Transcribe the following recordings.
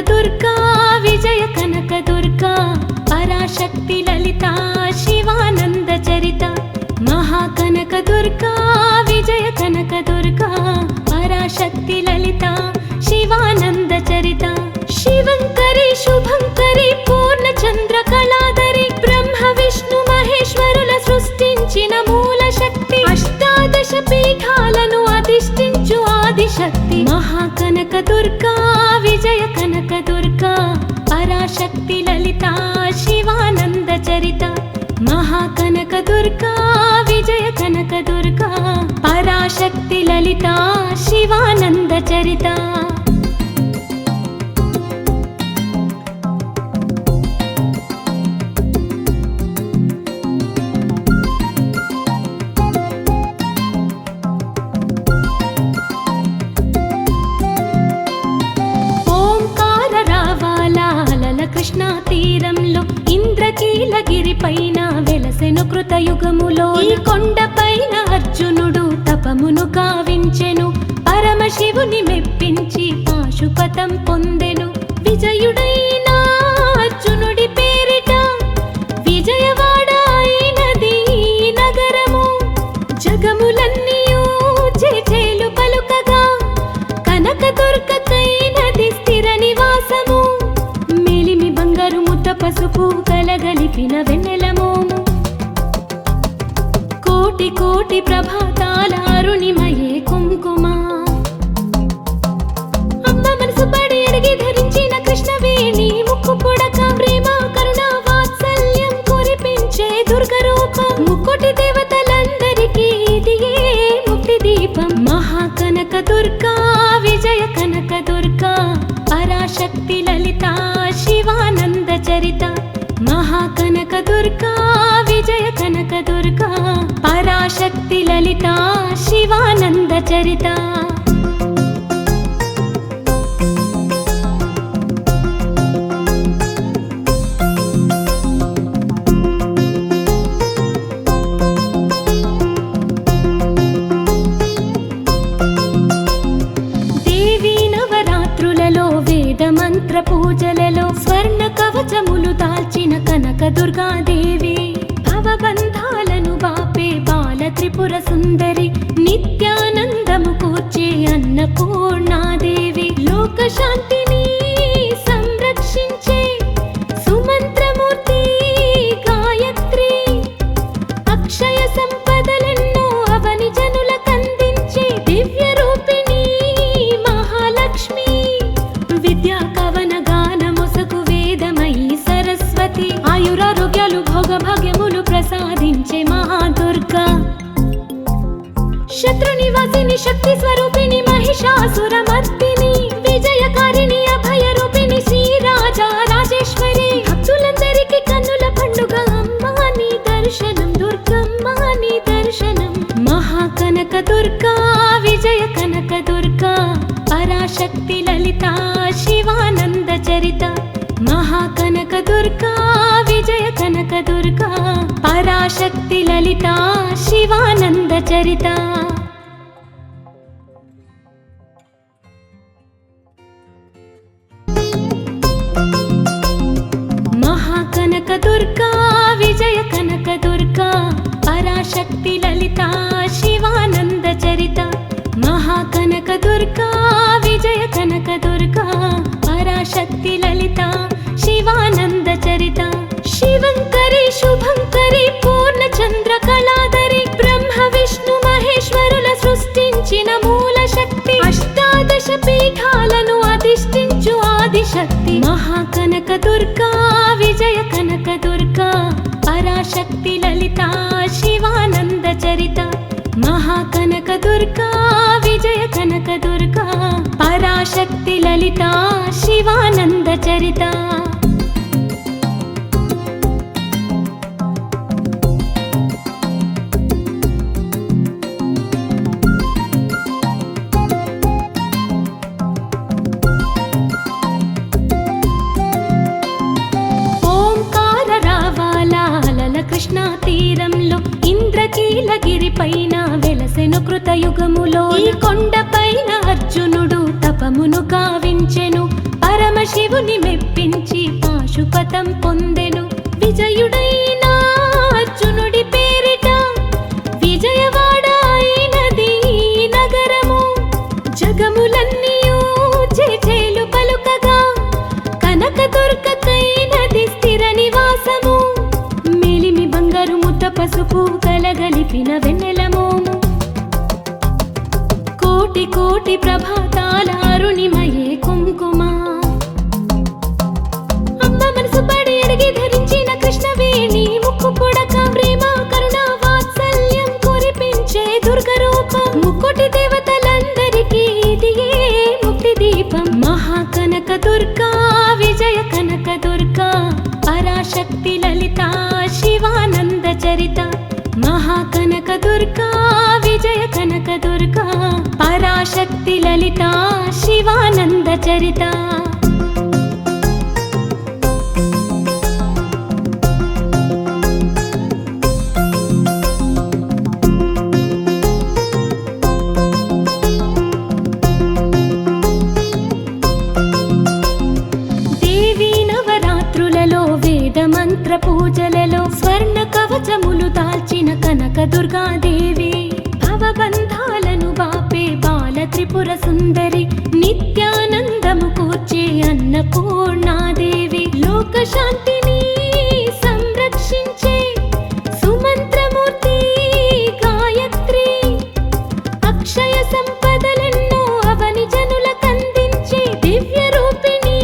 దుర్గా విజయ కనక దుర్గా పరాశక్తి లలిత శివానంద చరిత మహాకనక దుర్గా విజయ కనక దుర్గా పరాశక్తి లలిత శివానంద చరిత శివంకరి శుభంకరి పూర్ణచంద్ర కళాధరి బ్రహ్మ విష్ణు మహేశ్వరుల సృష్టించిన మూల శక్తి అష్టాదశ పీఠాలను అధిష్ఠించు ఆదిశక్తి మహాకనక దుర్గా విజయ కనక దుర్గా పరాశక్తి లలిత శివానంద చరిత మహాకనక దుర్గా విజయ కనక దుర్గా పరాశక్తి లలిత శివానంద చరిత కృష్ణా తీరంలో ఇంద్రకీలగిరి పైన వెలసెను కృతయుగములో ఈ కొండపైన అర్జునుడు తపమును గావించెను పరమశివుని మెప్పించి పాశుపతం పొందెను విజయుడైన అర్జునుడి పేరిట విజయవాడ అయినది నగరము జగములన్నీయూ చేచేలు పలుకగా కనక దుర్గకైనది స్థిర నివాసము పసుపు కలగలిపిన వెన్నెలమోము కోటి కోటి ప్రభాతాల అరుణిమయే కుంకుమ అమ్మ మనసు పడి అడిగి ధరించిన కృష్ణవేణి ముక్కు పుడక ప్రేమ కరుణ వాత్సల్యం కురిపించే దుర్గ రూపం ముక్కోటి దేవతలందరికీ ఇదియే ముక్తి దీపం మహాకనక దుర్గా విజయ కనక దుర్గా పరాశక్తి లలిత శివానంద చరిత మహాకనక దుర్గా విజయ కనక దుర్గా పరాశక్తి లలిత శివానంద చరిత మంత్ర పూజలలో స్వర్ణ కవచములు దాల్చిన కనక దుర్గాదేవి భవబంధాలను బాపే బాల త్రిపుర సుందరి నిత్యానందము కూర్చే అన్నపూర్ణాదేవి లోక శాంతిని సంరక్షించే సుమంత్రమూర్తి గాయత్రి అక్షయ సంపదలెన్నో అవని జనులకందించే దివ్య రూపిణి మహాలక్ష్మి విద్యా కవన గాన మొసకు వేదమయీ సరస్వతి ఆయురారోగ్యాలు భోగ భాగ్యములు ప్రసాదించే మహాదుర్గా శత్రు నివాసిని శక్తి స్వరూపిణి మహిషాసుర మర్దిని విజయకారిణి అభయ రూపిణి శ్రీరాజా రాజేశ్వరి భక్తులందరికీ కన్నుల పండుగ అమ్మా నీ దర్శనం దుర్గమ్మ నీ దర్శనం మహాకనక దుర్గా విజయ కనక దుర్గా పరాశక్తి లలిత శివానంద చరిత మహాకనక దుర్గా విజయ కనక దుర్గా పరాశక్తి లలిత శివానంద చరిత మహాకనక దుర్గా విజయ కనక దుర్గా పరాశక్తి లలిత శివానంద చరిత మహాకనక దుర్గా విజయ కనక దుర్గా పరాశక్తి లలిత శివానంద చరిత శివంకరి శుభంకరి పూర్ణచంద్ర కళాధరి బ్రహ్మ విష్ణు మహేశ్వరుల సృష్టించిన మూల శక్తి అష్టాదశ పీఠాలను అధిష్ఠించు ఆదిశక్తి మహాకనక దుర్గా విజయ కనక దుర్గా పరాశక్తి లలిత శివానంద చరిత మహాకనక దుర్గా విజయ కనక దుర్గా పరాశక్తి లలిత శివానంద చరిత కృష్ణా తీరంలో ఇంద్రకీలగిరి పైన వెలసెను కృతయుగములో ఈ కొండపైన అర్జునుడు తపమును గావించెను పరమ పరమశివుని మెప్పించి పాశుపతం పొందెను. విజయుడైన అర్జునుడి పేరిట విజయవాడ అయినది ఈ నగరము. జగములన్నీయూ జేజేలు పలుకగా కనకదుర్గకైనది స్థిర నివాసము. మేలిమి బంగారు ముద్ద పసుపు కలగలిపిన వెన్నెల మోము. కోటి కోటి ప్రభాతాల అరుణిమయే కుంకుమ. అమ్మ మనసు పడి అడిగి ధరించిన కృష్ణవేణి ముక్కు పుడక ప్రేమ కరుణ వాత్సల్యం కురిపించే దుర్గ రూపం. ముక్కోటి దేవతలందరికీ ఇదియే ముక్తి దీపం. మహాకనక దుర్గా విజయ కనక దుర్గా పరాశక్తి లలిత శివానంద చరిత. మహాకనక దుర్గా విజయ కనక దుర్గా పరాశక్తి లలిత శివానంద చరిత. దేవీ నవరాత్రులలో వేద మంత్ర పూజలలో స్వర్ణ కవచములు దాల్చిన కనక దుర్గాదేవి. భవబంధాలను బాపే బాల త్రిపుర సుందరి నిత్యానందము కూర్చే అన్నపూర్ణాదేవి. లోక శాంతిని సంరక్షించే సుమంత్రమూర్తి గాయత్రి. అక్షయ సంపదలెన్నో అవని జనులకందించే దివ్య రూపిణి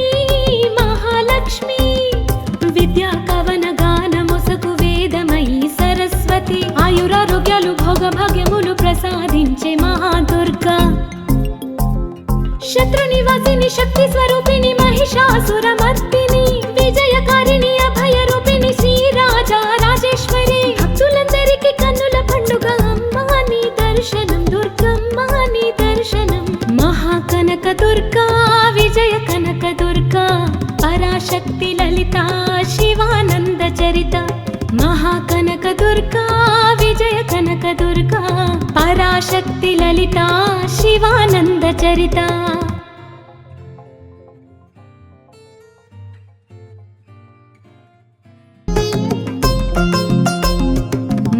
మహాలక్ష్మి. విద్యా కవన గాన మొసగు వేదమయీ సరస్వతి. ఆయురారోగ్యాలు భోగ భాగ్యములు ప్రసాదించే మహాదుర్గా. శత్రు నివాసిని శక్తి స్వరూపిణి మహిషాసురమర్దిని. విజయకారిణి అభయ రూపిణి శ్రీరాజా రాజేశ్వరి. భక్తులందరికీ కన్నుల పండుగ అమ్మా నీ దర్శనం దుర్గమ్మ నీ దర్శనం. మహాకనక దుర్గా విజయ కనక దుర్గా పరాశక్తి లలిత శివానంద చరిత. మహాకనక దుర్గా విజయ కనక దుర్గా పరాశక్తి లలిత శివానంద చరిత.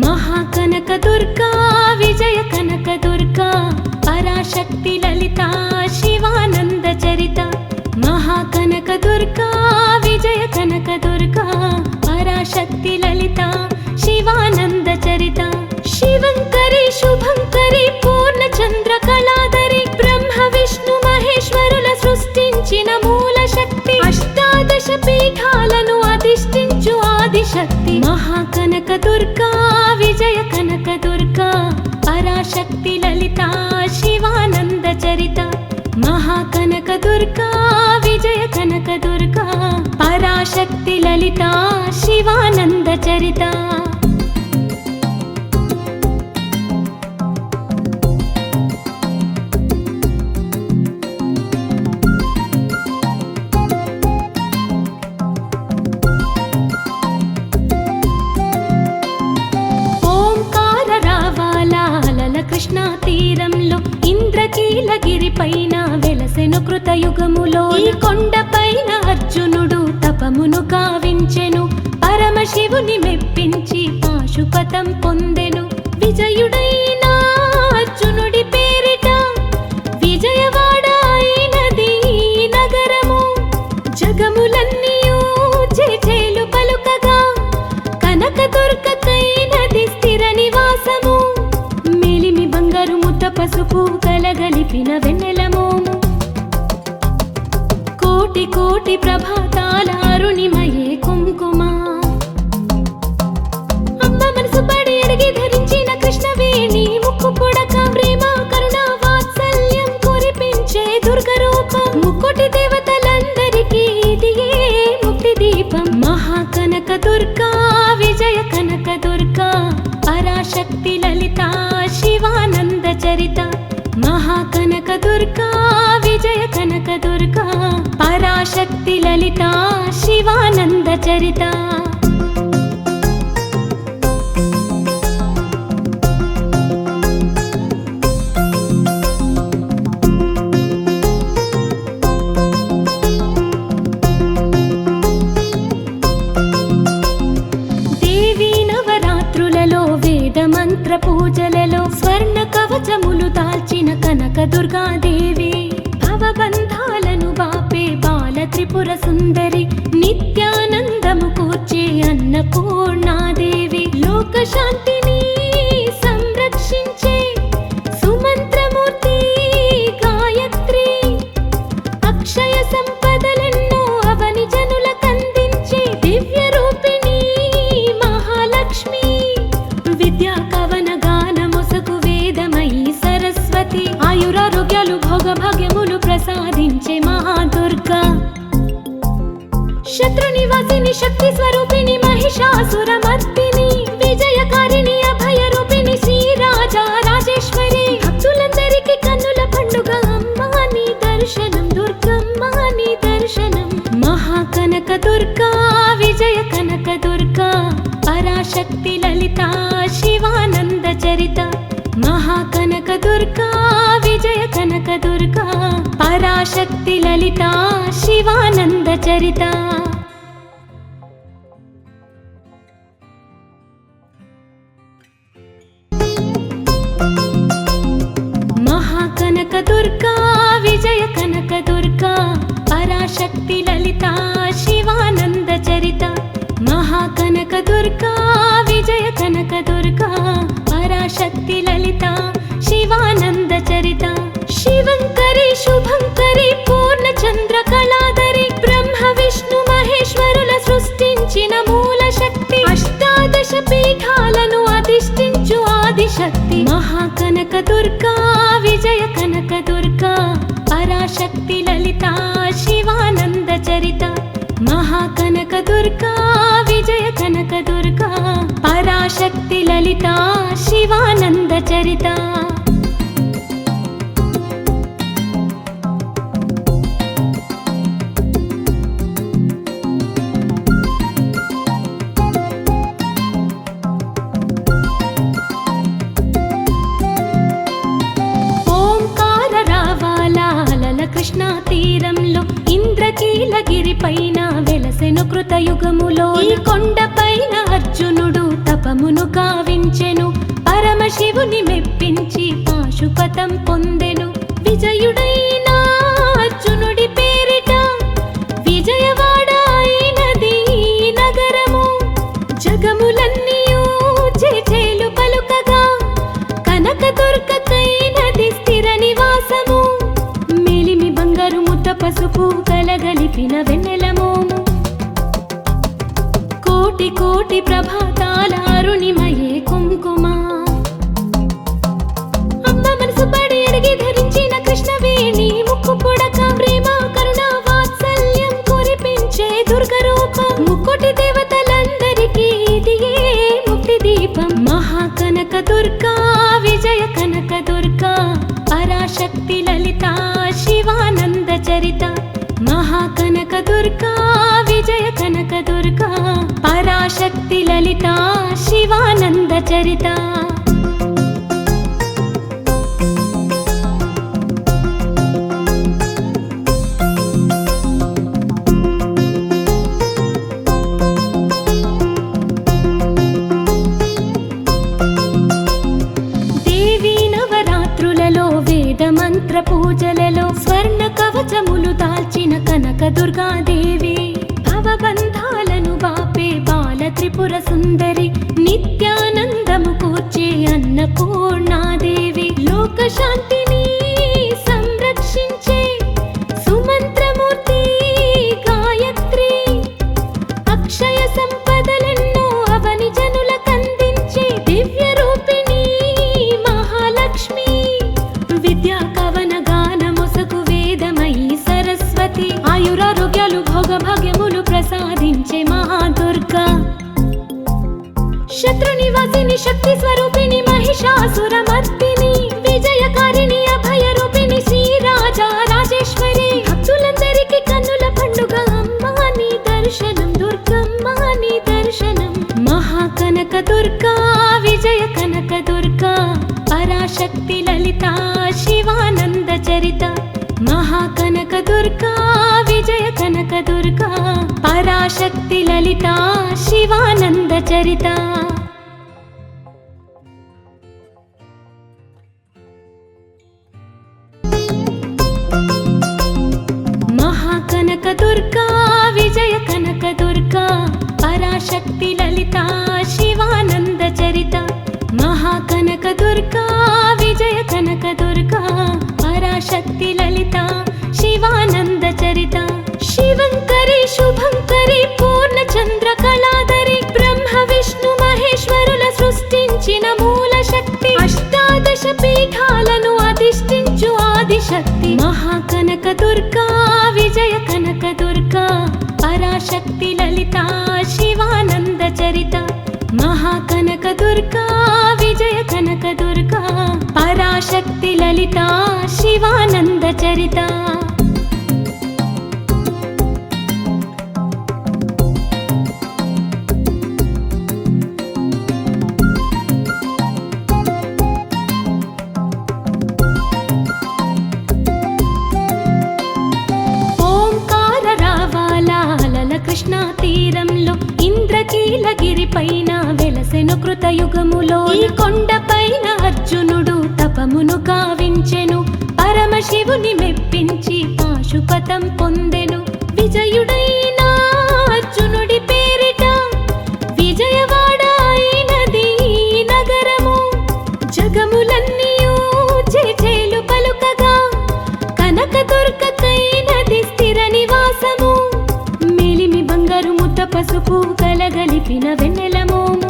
మహాకనక దుర్గా విజయ కనక దుర్గా పరాశక్తి లలిత శివానంద చరిత. మహాకనక దుర్గా విజయ కనక దుర్గా పరాశక్తి లలిత శివానంద చరిత. శివంకరి శుభంకరి పూర్ణచంద్ర కళాధరి. బ్రహ్మ విష్ణు మహేశ్వరుల సృష్టించిన మూల శక్తి. అష్టాదశ పీఠాలను అధిష్ఠించు ఆదిశక్తి. మహాకనక దుర్గా విజయ కనక దుర్గా పరాశక్తి లలిత శివానంద చరిత. మహాకనక దుర్గా విజయ కనక దుర్గా పరాశక్తి లలిత శివానంద చరిత. కృష్ణా తీరంలో ఇంద్రకీలగిరి పైన వెలసెను కృతయుగములో. ఈ కొండపైన అర్జునుడు తపమును గావించెను. పరమశివుని మెప్పించి పాశుపతం పొందెను. విజయుడైన అర్జునుడి పేరిట విజయవాడ అయినది ఈ నగరము. జగములన్నీయూ జేజేలు పలుకగా కనకదుర్గకైనది స్థిర నివాసము. మేలిమి బంగారు ముద్ద పసుపు కలగలిపిన వెన్నెల మోము. కోటి కోటి ప్రభాతాల అరుణిమయే కుంకుమ. అమ్మ మనసు పడి అడిగి ధరించిన కృష్ణవేణి ముక్కు పుడక ప్రేమ కరుణ వాత్సల్యం కురిపించే దుర్గ రూపం. ముక్కోటి దేవతలందరికీ ఇదియే ముక్తి దీపం. మహాకనక దుర్గా విజయ కనక దుర్గా పరాశక్తి లలిత శివానంద చరిత. మహాకనక దుర్గా విజయ కనక దుర్గా పరాశక్తి లలిత శివానంద చరిత. దుర్గాదేవి భవబంధాలను బాపే బాల త్రిపుర సుందరి నిత్యానందము కూర్చే అన్నపూర్ణాదేవి లోకశాంతిని సంరక్షించే సుమంత్రమూర్తి గాయత్రి అక్షయ సంపదలెన్నో అవని జనులకందించే దివ్య రూపిణి మహాలక్ష్మి విద్యా కవన గాన మొసగు వేదమయీ సరస్వతి ఆయురారోగ్యాలు భోగభాగ్యములు ప్రసాదించే మహాదుర్గా శత్రునివాసిని శక్తి స్వరూపిణి మహిషాసురమర్దిని విజయకారిణి అభయ రూపిణి శ్రీరాజా రాజేశ్వరి భక్తులందరికీ కన్నుల పండుగ అమ్మా నీ దర్శనం దుర్గమ్మ నీ దర్శనం మహాకనక దుర్గా విజయ కనక దుర్గా పరాశక్తి లలిత శివానంద చరిత మహాకనక దుర్గా విజయ కనక దుర్గా పరాశక్తి లలిత శివానంద చరిత మహాకనక దుర్గా విజయ కనక దుర్గా పరాశక్తి లలిత శివానంద చరిత మహాకనక దుర్గా విజయ కనక దుర్గా పరాశక్తి లలిత శివానంద చరిత శివంకరి శుభంకరి పూర్ణచంద్ర కళాధరి బ్రహ్మ విష్ణు మహేశ్వరుల సృష్టించిన మూల శక్తి అష్టాదశ పీఠాలను అధిష్ఠించు ఆదిశక్తి మహాకనక దుర్గా విజయ కనక దుర్గా పరాశక్తి లలిత శివానంద చరిత మహాకనక దుర్గా విజయ కనక దుర్గా పరాశక్తి లలిత శివానంద చరిత కృష్ణా తీరంలో ఇంద్రకీలగిరి పైన వెలసెను కృతయుగములో ఈ కొండ పైన అర్జునుడు తపమును గావించెను పరమశివుని మెప్పించి పాశుపతం పొందెను విజయుడైన అర్జునుడి పేరిట విజయవాడ అయినది ఈ నగరము జగములన్నీయూ చేచేలు పలుకగా కనక దుర్గకైనది స్థిర నివాసము బంగారు ముద్ద పసుపు కలగలిపిన వెన్నెల మోము కోటి కోటి ప్రభాతాల అరుణిమయే కుంకుమ అమ్మ మనసు పడి అడిగి ధరించిన కృష్ణవేణి ముక్కు పొడక ప్రేమ కరుణ వాత్సల్యం కురిపించే దుర్గ రూపం ముక్కోటి దేవతలందరికీ ఇదియే ముక్తి దీపం మహాకనక దుర్గా విజయ కనక దుర్గా పరాశక్తి లలిత శివానంద చరిత మహాకనక దుర్గా విజయ కనక దుర్గా పరాశక్తి లలిత శివానంద చరిత మంత్ర పూజలలో స్వర్ణ కవచములు దాల్చిన కనక దుర్గాదేవి భవబంధాలను బాపే బాల త్రిపుర సుందరి నిత్యానందము కూర్చే అన్నపూర్ణాదేవి లోకశాంతిని సంరక్షించే సుమంత్రమూర్తి గాయత్రి అక్షయ సంపదలెన్నో అవని జనులకందించే దివ్య రూపిణి మహాలక్ష్మి విద్యా కవన గాన మొసగు వేదమయీ సరస్వతి ఆయురారోగ్యాలు భోగభాగ్యములు ప్రసాదించే మహాదుర్గా శత్రునివాసిని శక్తి స్వరూపిణి మహిషాసురమర్దిని విజయకారిణి అభయ రూపిణి శ్రీరాజా రాజేశ్వరి భక్తులందరికీ కన్నుల పండుగ అమ్మా నీ దర్శనం దుర్గమ్మ నీ దర్శనం మహాకనక దుర్గా విజయ కనక దుర్గా పరాశక్తి లలిత శివానంద చరిత మహాకనక దుర్గా విజయ కనక దుర్గా పరాశక్తి లలిత శివానంద చరిత దుర్గా విజయ కనక దుర్గా పరాశక్తి లలిత శివానంద చరిత మహాకనక దుర్గా విజయ కనక దుర్గా పరాశక్తి లలిత శివానంద చరిత శివంకరి శుభంకరి పూర్ణచంద్ర కళాధరి బ్రహ్మ విష్ణు మహేశ్వరుల సృష్టించిన మూల శక్తి అష్టాదశ పీఠాలను అధిష్ఠించు ఆదిశక్తి మహాకనక దుర్గా విజయ కనక దుర్గా పరాశక్తి లలిత శివానంద చరిత మహాకనక దుర్గా విజయ కనక దుర్గా పరాశక్తి లలిత శివానంద చరిత కృష్ణా తీరంలో ఇంద్రకీలగిరి పైన వెలసెను కృతయుగములో ఈ కొండ పైన అర్జునుడు తపమును కావించెను పరమశివుని మెప్పించి పాశుపతం పొందెను విజయుడైన అర్జునుడి పేరిట విజయవాడ అయినది నగరము జగములన్నీయూ చేచేలు పలుకగా కనక దుర్గకైనది స్థిర నివాసము బంగారు ముద్ద పసుపు కలగలిపిన వెన్నెల మోము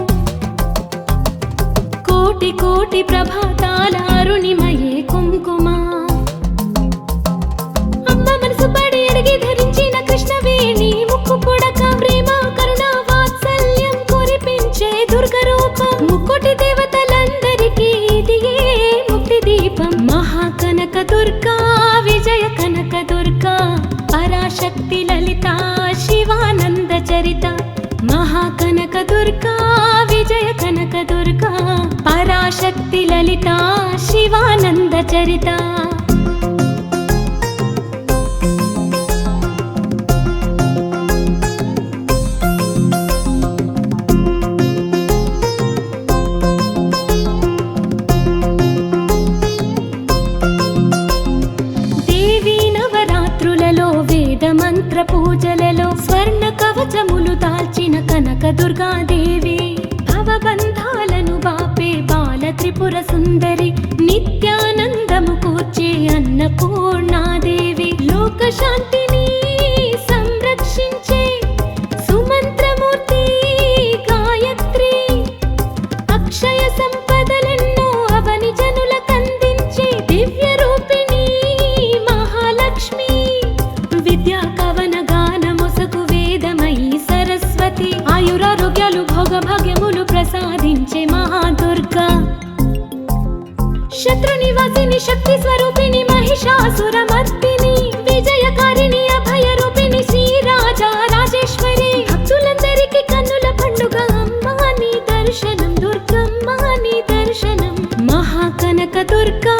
కోటి కోటి ప్రభాతాల అరుణిమయే కుంకుమ అమ్మ మనసు పడి అడిగి ధరించిన కృష్ణవేణి ముక్కు పొడక ప్రేమ కరుణ వాత్సల్యం కురిపించే దుర్గ రూపం ముక్కోటి దేవతలందరికీ ఇదియే ముక్తి దీపం మహాకనక దుర్గా విజయ కనక దుర్గా పరాశక్తి లలిత శివానంద చరిత మహాకనక దుర్గా విజయ కనక దుర్గా పరాశక్తి లలిత శివానంద చరిత మంత్ర పూజలలో స్వర్ణ కవచములు దాల్చిన కనక దుర్గాదేవి భవబంధాలను బాపే బాల త్రిపుర సుందరి నిత్యానందము కూర్చే అన్నపూర్ణాదేవి లోక శాంతిని సంరక్షించే సుమంత్రమూర్తి గాయత్రి అక్షయ సంపదలెన్నో అవని జనులకందించే దివ్య రూపిణి మహాలక్ష్మి విద్యా కవన గానమొసగు వేదమయీ సరస్వతి ఆయురారోగ్యాలు భోగభాగ్యములు ప్రసాదించే మహాదుర్గా శత్రు నివాసిని శక్తి స్వరూపిణి మహిషాసురమర్దిని విజయకారిణి అభయ రూపిణి శ్రీరాజా రాజేశ్వరి భక్తులందరికీ కన్నుల పండుగ అమ్మా నీ దర్శనం దుర్గమ్మ నీ దర్శనం మహాకనక దుర్గా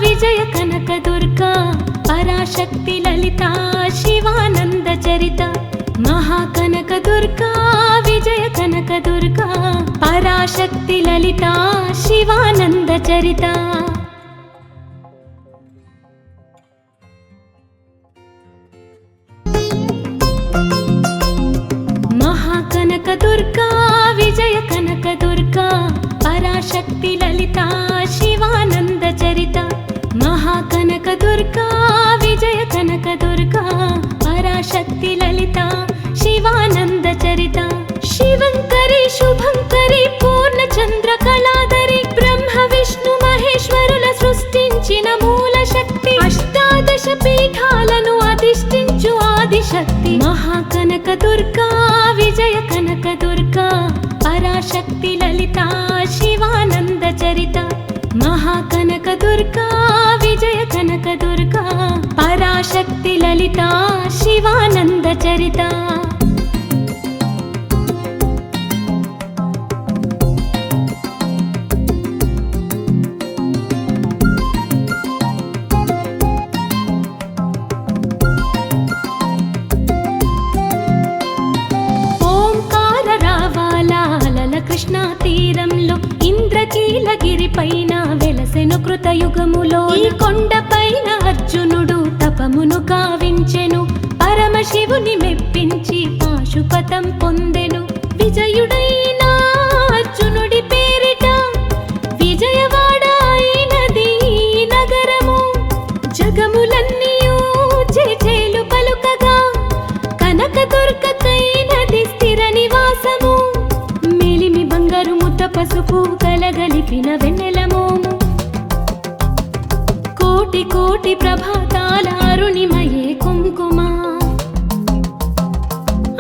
విజయ కనక దుర్గా పరాశక్తి లలిత శివానంద చరిత మహాకనక దుర్గా విజయ కనక దుర్గా పరాశక్తి లలిత శివానంద చరిత మహాకనక దుర్గా విజయ కనక దుర్గా పరాశక్తి లలిత శివానంద చరిత మహాకనక దుర్గా విజయ కనక దుర్గా పరాశక్తి లలిత శివానంద చరిత శివంకరి శుభంకరి పూర్ణచంద్ర కళాధరి బ్రహ్మ విష్ణు మహేశ్వరుల సృష్టించిన మూల శక్తి అష్టాదశ పీఠాలను అధిష్ఠించు ఆదిశక్తి మహాకనక దుర్గా విజయ కనక దుర్గా పరాశక్తి లలిత శివానంద చరిత మహాకనక దుర్గా విజయ కనక దుర్గా పరాశక్తి లలిత శివానంద చరిత కృష్ణా తీరంలో ఇంద్రకీలగిరి పైన వెలసెను కృతయుగములో ఈ కొండ పైన అర్జునుడు తపమును కావించెను పరమశివుని పరమశివుని మెప్పించి పాశుపతం పొందెను. విజయుడైన అర్జునుడి పేరిట విజయవాడ అయినది ఈ నగరము. జగములన్నీయూ చేచేలు పలుకగా కనకదుర్గకైనది స్థిర నివాసము. మేలిమి బంగారు ముద్ద పసుపు కలగలిపిన వెన్నెలమోము. కోటి కోటి ప్రభాతాల అరుణిమయే కుంకుమ.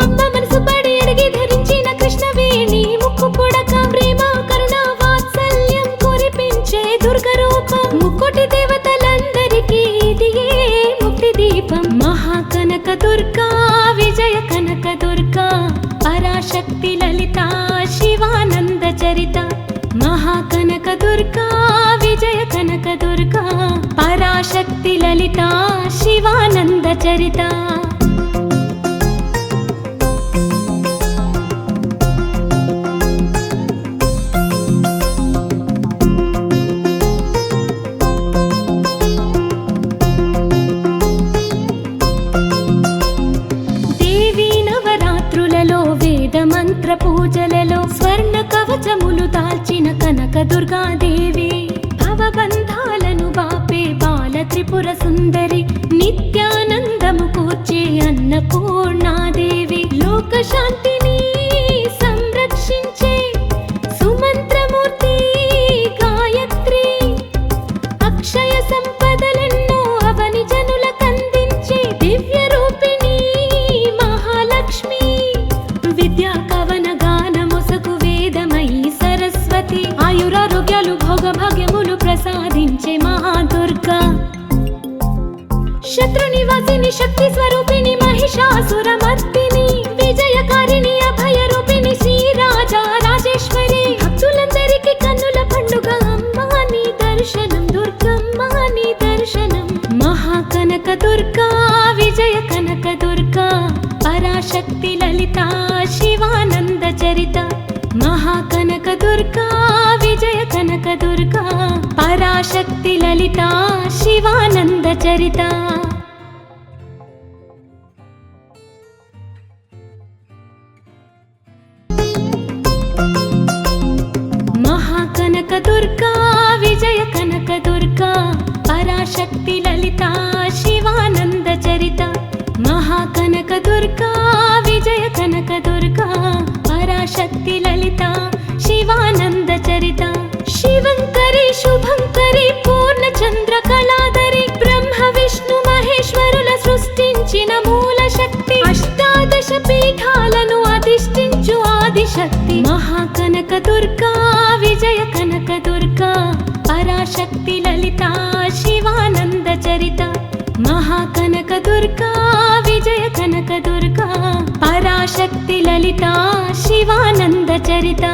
అమ్మ మనసు పడి అడిగి ధరించిన కృష్ణవేణి ముక్కు పుడక ప్రేమ కరుణ వాత్సల్యం కురిపించే దుర్గ రూపం. ముక్కోటి దేవతలందరికీ ఇది ఏ ముక్తి దీపం. మహాకనక దుర్గా విజయ కనక దుర్గా పరాశక్తి లలిత శివానంద చరిత. మహాకనక దుర్గా విజయ కనక దుర్గా పరాశక్తి లలిత శివానంద చరిత. దేవీ నవరాత్రులలో వేద మంత్ర పూజలలో స్వర్ణ కవచములు దాల్చిన కనక దుర్గాదేవి. భవబంధాలను బాపే బాల త్రిపుర సుందరి నిత్యానందము కూర్చే అన్నపూర్ణాదేవి. లోక శాంతిని సంరక్షించే సుమంత్రమూర్తి గాయత్రి. అక్షయ సంపదలెన్నో అవని జనులకందించే దివ్య రూపిణి మహాలక్ష్మి. విద్యా కవన గాన మొసగు వేదమయీ సరస్వతి. ఆయురారోగ్యాలు భోగ భాగ్యములు ప్రసాదించే మహాదుర్గా. శత్రు నివాసిని శక్తి స్వరూపిణి మహిషాసురమర్దిని. విజయకారిణి అభయ రూపిణి శ్రీరాజా రాజేశ్వరి. భక్తులందరికీ కన్నుల పండుగ అమ్మాని దర్శనం దుర్గమ్మాని దర్శనం. మహాకనక దుర్గా విజయ కనక దుర్గా పరాశక్తి లలిత శివానంద చరిత. మహాకనక దుర్గా విజయ కనక దుర్గా పరాశక్తి లలిత శివానంద చరిత. మహాకనక దుర్గా విజయ కనక దుర్గా పరాశక్తి లలిత శివానంద చరిత. మహాకనక దుర్గా విజయ కనక దుర్గా పరాశక్తి లలిత శివానంద చరిత. శివంకరి శుభంకరి పూర్ణచంద్ర కళాధరి. బ్రహ్మ విష్ణు మహేశ్వరుల సృష్టించిన మూల శక్తి. అష్టాదశ పీఠాలను అధిష్ఠించు ఆదిశక్తి. మహాకనక దుర్గా విజయ కనక దుర్గా పరాశక్తి లలిత శివానంద చరిత. మహాకనక దుర్గా విజయ కనక దుర్గా పరాశక్తి లలిత శివానంద చరిత.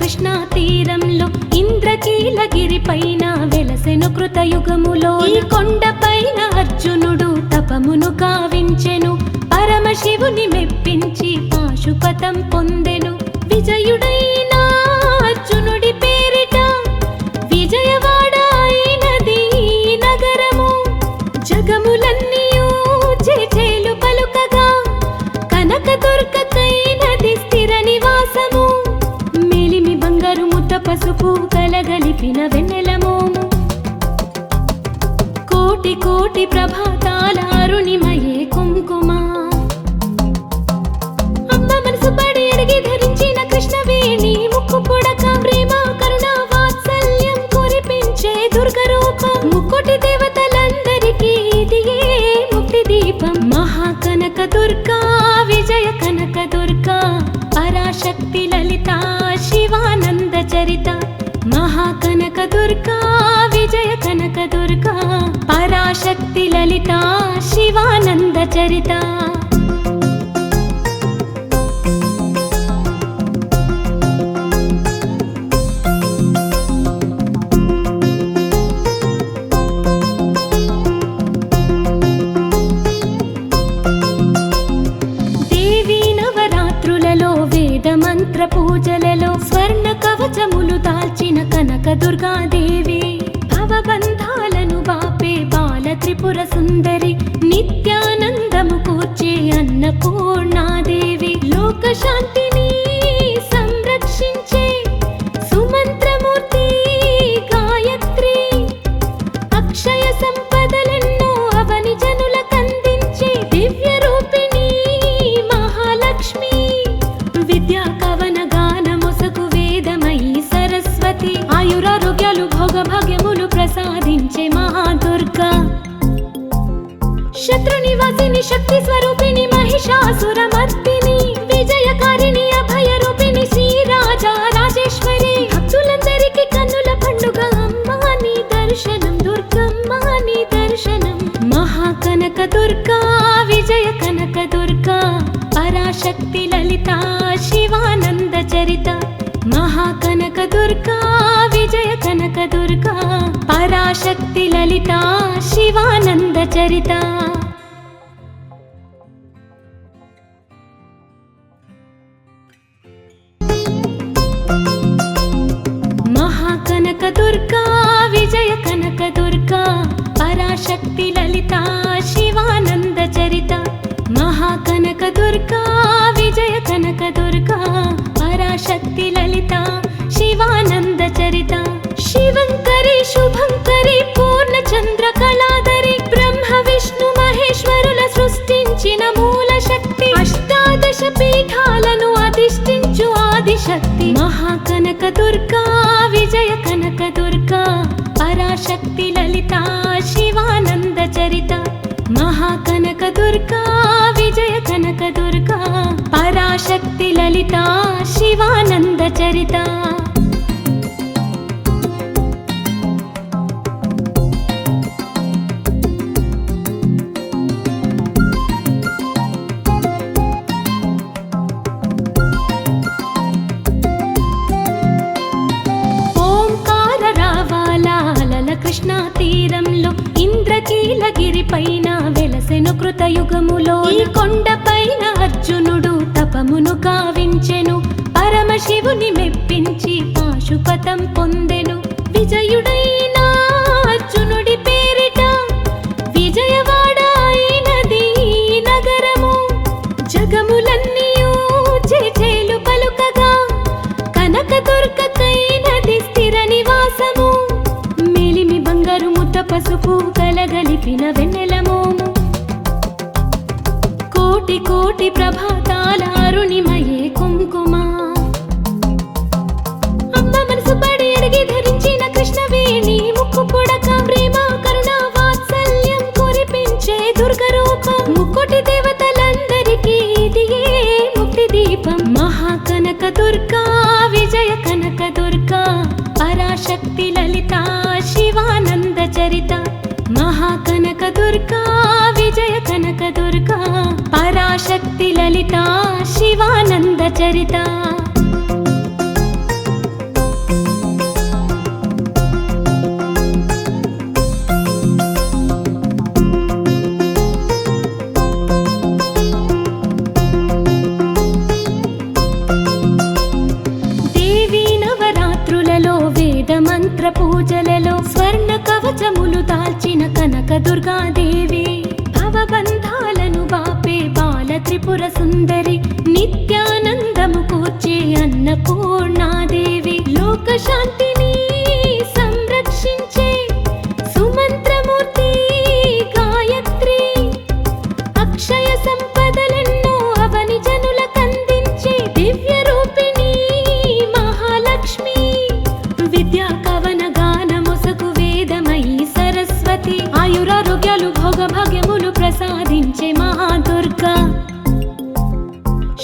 కృష్ణా తీరంలో ఇంద్రకీలగిరి పైన వెలసెను కృతయుగములో. ఈ కొండ పైన అర్జునుడు తపమును కావించెను. పరమశివుని మెప్పించి పాశుపతం పొందెను. విజయుడైన అర్జునుడి పేరిట విజయవాడ అయినది ఈ నగరము. జగములన్నీయూ చేచేలు పలుకగా కనకదుర్గకైనది స్థిర నివాసము. మేలిమి బంగారు ముద్ద పసుపు కలగలిపిన వెన్నెలమోము. కోటి కోటి ప్రభాతాల అరుణిమయే కుంకుమ. అమ్మ మనసు పడి అడిగి ధరించిన కృష్ణవేణి ముక్కు పుడక ప్రేమ కరుణ వాత్సల్యం కురిపించే దుర్గ రూపం. ముక్కోటి దేవతలందరికీ ఇది ఏ ముక్తి దీపం. మహాకనక దుర్గా విజయ కనక దుర్గా పరాశక్తి లలిత శివానంద చరిత. మహాకనక దుర్గా విజయ కనక దుర్గా పరాశక్తి లలిత శివానంద చరిత. దుర్గాదేవి భవబంధాలను బాపే బాల త్రిపుర సుందరి నిత్యానందము కూర్చే అన్నపూర్ణాదేవి లోకశాంతిని సంరక్షించే సుమంత్రమూర్తి గాయత్రి అక్షయ సంపదలెన్నో అవని జనులకందించే దివ్య రూపిణి మహాలక్ష్మి విద్యా కవన గానమొసగు వేదమయీ సరస్వతి ఆయురారోగ్యాలు భోగభాగ్యములు ప్రసాదించే మహాదుర్గా శత్రునివాసిని శక్తి స్వరూపిణి మహిషాసురమర్దిని విజయకారిణి అభయ రూపిణి శ్రీరాజా రాజేశ్వరి భక్తులందరికీ కన్నుల పండుగ అమ్మా నీ దర్శనం దుర్గమ్మ నీ దర్శనం మహాకనక దుర్గా విజయ కనక దుర్గా పరాశక్తి లలిత శివానంద చరిత మహాకనక దుర్గా విజయ కనక దుర్గా పరాశక్తి లలిత శివానంద చరిత మహాకనక దుర్గా విజయ కనక దుర్గా పరాశక్తి లలిత శివానంద చరిత మహాకనక దుర్గా విజయ కనక దుర్గా పరాశక్తి లలిత శివానంద చరిత శివంకరి శుభంకరి పూర్ణచంద్ర కళాధరి బ్రహ్మ విష్ణు మహేశ్వరుల సృష్టించిన మూల శక్తి అష్టాదశ పీఠాలను అధిష్ఠించు ఆదిశక్తి మహాకనక దుర్గా విజయ కనక దుర్గా పరాశక్తి లలిత శివానంద చరిత మహాకనక దుర్గా విజయ కనక దుర్గా పరాశక్తి లలిత శివానంద చరిత కృష్ణా తీరంలో ఇంద్రకీలగిరి పైన వెలసెను కృతయుగములో ఈ కొండపైన అర్జునుడు తపమును గావించెను పరమశివుని మెప్పించి పాశుపతం పొందెను విజయుడైన అర్జునుడి పేరిట విజయవాడ అయినది నగరము జగములన్నీయూ చేచేలు పలుకగా కనక దుర్గకైనది స్థిర నివాసము పసుపు కలగలిపిన వెన్నెలమోము కోటి కోటి ప్రభాతాల అరుణిమయే కుంకుమ అమ్మ మనసు పడి అడిగి ధరించిన కృష్ణవేణి ముక్కు పుడక ప్రేమ కరుణ వాత్సల్యం కురిపించే దుర్గ రూపం ముక్కోటి దేవతలందరికీ ఇదియే ముక్తి దీపం మహాకనక దుర్గా విజయ కనక దుర్గా పరాశక్తి లలిత శివానంద చరిత మహాకనక దుర్గా విజయ కనక దుర్గా పరాశక్తి లలిత శివానంద చరిత మంత్ర పూజలలో స్వర్ణ కవచములు దాల్చిన కనక దుర్గాదేవి భవబంధాలను బాపే బాల త్రిపుర సుందరి నిత్యానందము కూర్చే అన్నపూర్ణాదేవి లోకశాంతిని సంరక్షించే సుమంత్రమూర్తి గాయత్రి అక్షయ సంపదలెన్నో అవని జనులకందించే దివ్య రూపిణి మహాలక్ష్మి విద్యా కవన గానమొసగు వేదమయీ సరస్వతి ఆయురారోగ్యాలు భోగభాగ్యములు ప్రసాదించే మహాదుర్గా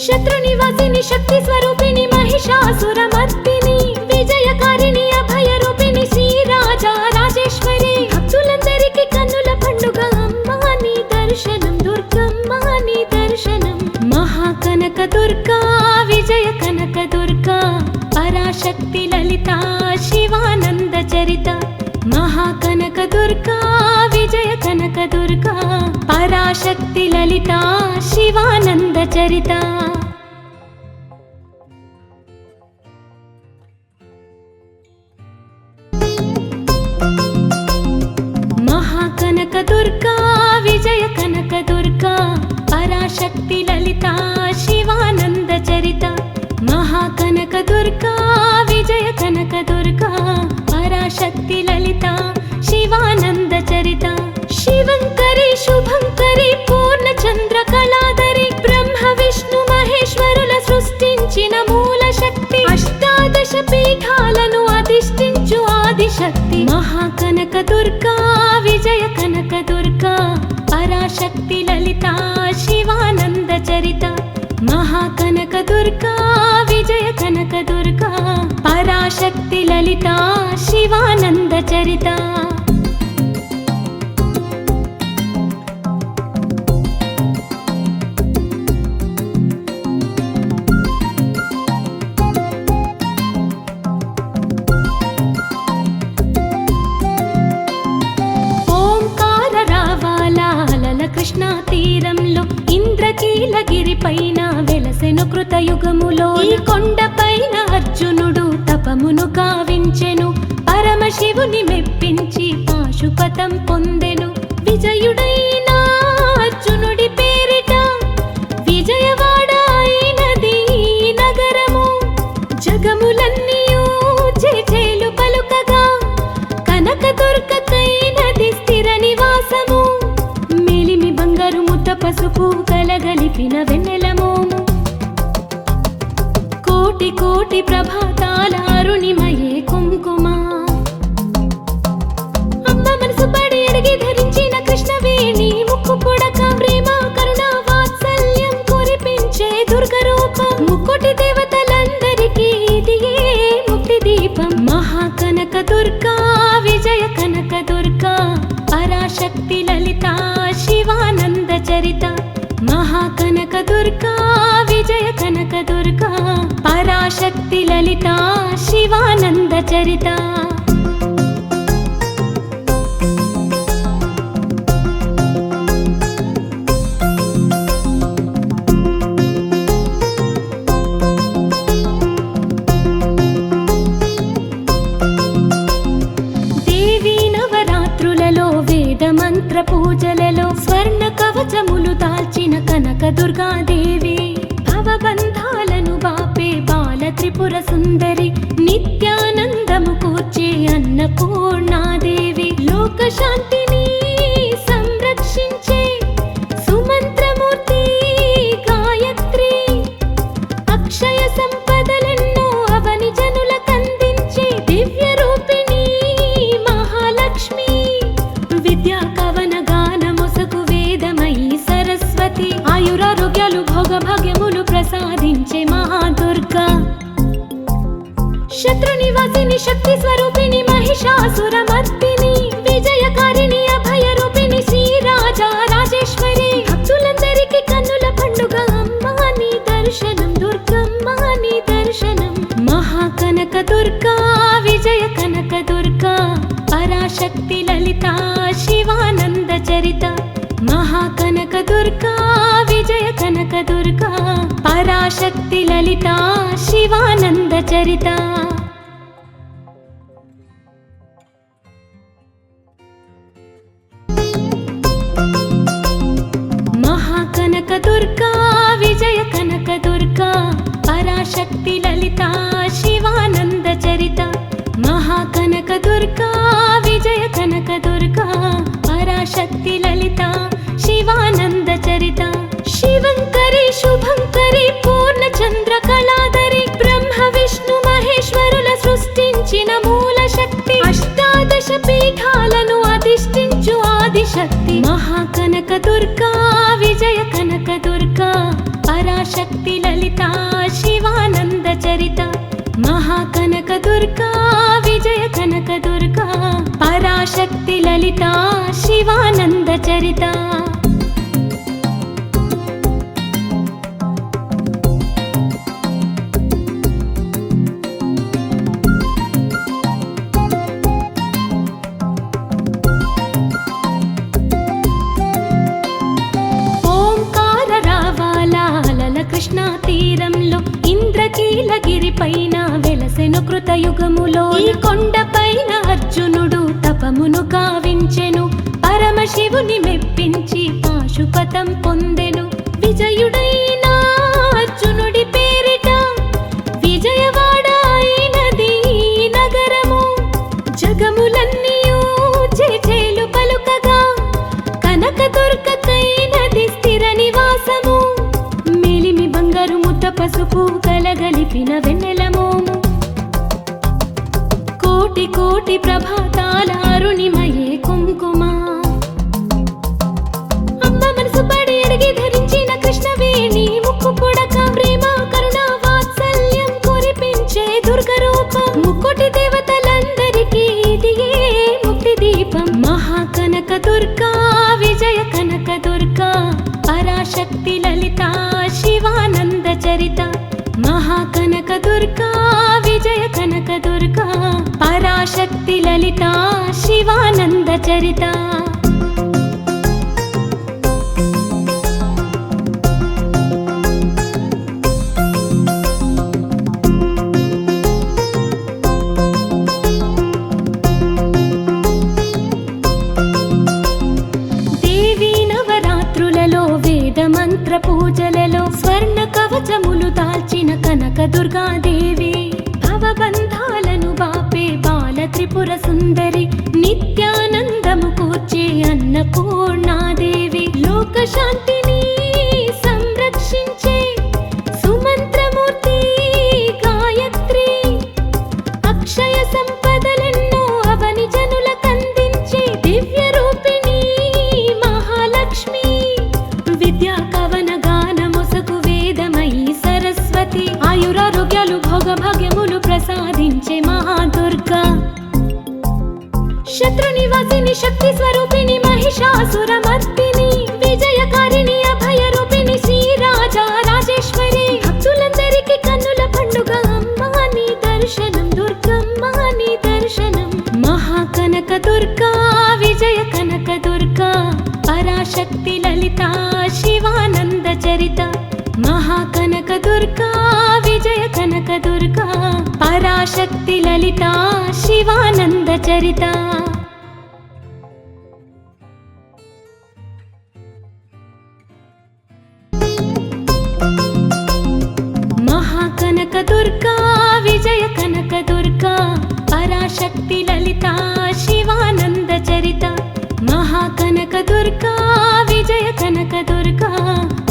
శత్రునివాసిని శక్తి స్వరూపిణి మహిషాసురమర్దిని విజయకారిణి అభయ రూపిణి శ్రీరాజా రాజేశ్వరి భక్తులందరికీ కన్నుల పండుగ అమ్మా నీ దర్శనం దుర్గమ్మ నీ దర్శనం మహాకనక దుర్గా విజయ కనక దుర్గా పరాశక్తి లలిత శివానంద చరిత మహాకనక దుర్గా విజయ కనక దుర్గా పరాశక్తి లలిత శివానంద చరిత దుర్గా విజయ కనక దుర్గా పరాశక్తి లలిత శివానంద చరిత శివంకరి శుభంకరి పూర్ణ చంద్ర కళాధరి బ్రహ్మ విష్ణు మహేశ్వరుల సృష్టించిన మూల శక్తి అష్టాదశ పీఠాలను అధిష్ఠించు ఆదిశక్తి మహాకనక దుర్గా విజయ కనక దుర్గా పరాశక్తి లలిత శివానంద చరిత మహాకనక దుర్గా విజయ కనక దుర్గా పరాశక్తి లలిత శివానంద చరిత కృష్ణా తీరంలో ఇంద్రకీలగిరి పైన వెలసెను కృతయుగములో ఈ కొండ పైన అర్జునుడు తపమును కావించెను పరమశివుని మెప్పించి పాశుపతం పొందెను విజయుడైన అర్జునుడి పేరిట విజయవాడ అయినది నగరము జగములన్నీయూ జేజేలు పలుకగా కనకదుర్గకైనది స్థిర నివాసము బంగారు ముద్ద పసుపు కలగలిపిన వెన్నెల మోము కోటి కోటి ప్రభాతాల అరుణిమయే కుంకుమ అమ్మ మనసు పడి అడిగి ధరించిన కృష్ణవేణి ముక్కు పొడక ప్రేమ కరుణ వాత్సల్యం కురిపించే దుర్గ రూపం ముక్కోటి దేవతలందరికీ ఇదియే ముక్తి దీపం మహాకనక దుర్గా విజయ కనక దుర్గా పరాశక్తి లలిత శివానంద చరిత మహాకనక దుర్గా విజయ కనక దుర్గా పరాశక్తి లలిత శివానంద చరిత మంత్ర పూజలలో స్వర్ణ కవచములు దాల్చిన కనక దుర్గాదేవి భవబంధాలను బాపే బాల త్రిపుర సుందరి నిత్యానందము కూర్చే అన్నపూర్ణాదేవి లోక శాంతిని సంరక్షించే సుమంత్రమూర్తి గాయత్రి అక్షయ సంపదలెన్నో అవని జనులకందించే దివ్య రూపిణి మహాలక్ష్మి విద్యా కవన గానమొసగు వేదమయీ సరస్వతి ఆయురారోగ్యాలు భోగభాగ్యములు ప్రసాదించే మహాదుర్గా శత్రు నివాసిని శక్తి స్వరూపిణి మహిషాసురమర్దిని విజయకారిణి అభయ రూపిణి శ్రీరాజా రాజేశ్వరి భక్తులందరికీ కన్నుల పండుగ అమ్మా నీ దర్శనం దుర్గమ్మ నీ దర్శనం మహాకనక దుర్గా విజయ కనక దుర్గా పరాశక్తి లలిత శివానంద చరిత మహాకనక దుర్గా విజయ కనక దుర్గా పరాశక్తి లలిత శివానంద చరిత మహాకనక దుర్గా విజయ కనక దుర్గా పరాశక్తి లలిత శివానంద చరిత మహాకనక దుర్గా విజయ కనక దుర్గా పరాశక్తి లలిత శివానంద చరిత శివంకరి శుభంకరి పూర్ణ చంద్ర కళాధరి బ్రహ్మ విష్ణు మహేశ్వరుల సృష్టించిన మూల శక్తి అష్టాదశ పీఠాలను అధిష్ఠించు ఆదిశక్తి మహాకనక దుర్గా విజయ కనక దుర్గా పరాశక్తి లలిత శివానంద చరిత మహాకనక దుర్గా విజయ కనక దుర్గా పరాశక్తి లలిత శివానంద చరిత కృష్ణా తీరంలో ఇంద్రకీలగిరి పైన వెలసెను కృతయుగములో ఈ కొండ పైన అర్జునుడు తపమును కావించెను పరమశివుని మెప్పించి పాశుపతం పొందెను విజయుడైన అర్జునుడి పేరిట విజయవాడ కలగలిపిన వెన్నెల మోము కోటి కోటి ప్రభాతాల అరుణిమయే కుంకుమ అమ్మ మనసు పడి అడిగి ధరించిన కృష్ణవేణి ముక్కు పుడక ప్రేమ కరుణ వాత్సల్యం కురిపించే దుర్గ రూపం ముక్కోటి దేవతలందరికీ ఇది ముక్తి దీపం మహాకనక దుర్గా విజయ కనక దుర్గా పరాశక్తి లలిత శివానంద చరిత మహాకనక దుర్గా విజయ కనక దుర్గా పరాశక్తి లలిత శివానంద చరిత మంత్ర పూజలలో స్వర్ణ కవచములు దాల్చిన కనక దుర్గాదేవి భవబంధాలను బాపే బాల త్రిపుర సుందరి నిత్యానందము కూర్చే అన్నపూర్ణాదేవి లోక శాంతిని సంరక్షించే సుమంత్రమూర్తి గాయత్రి అక్షయ సంపదలెన్నో అవని జనులకందించే దివ్య రూపిణి మహాలక్ష్మి విద్యా కవన గానమొసగు వేదమయీ సరస్వతి ఆయురారోగ్యాలు భోగభాగ్యములు ప్రసాదించే మహాదుర్గా శత్రు నివాసిని శక్తి స్వరూపిణి మహిషాసురమర్దిని విజయకారిణి అభయ రూపిణి శ్రీరాజా రాజేశ్వరి భక్తులందరికీ కన్నుల పండుగ అమ్మా నీ దర్శనం దుర్గమ్మ నీ దర్శనం మహాకనక దుర్గా విజయ కనక దుర్గా పరాశక్తి లలిత శివానంద చరిత మహాకనక దుర్గా విజయ కనక దుర్గా పరాశక్తి లలిత శివానంద చరిత మహాకనక దుర్గా విజయ కనక దుర్గా పరాశక్తి లలిత శివానంద చరిత మహాకనక దుర్గా విజయ కనక దుర్గా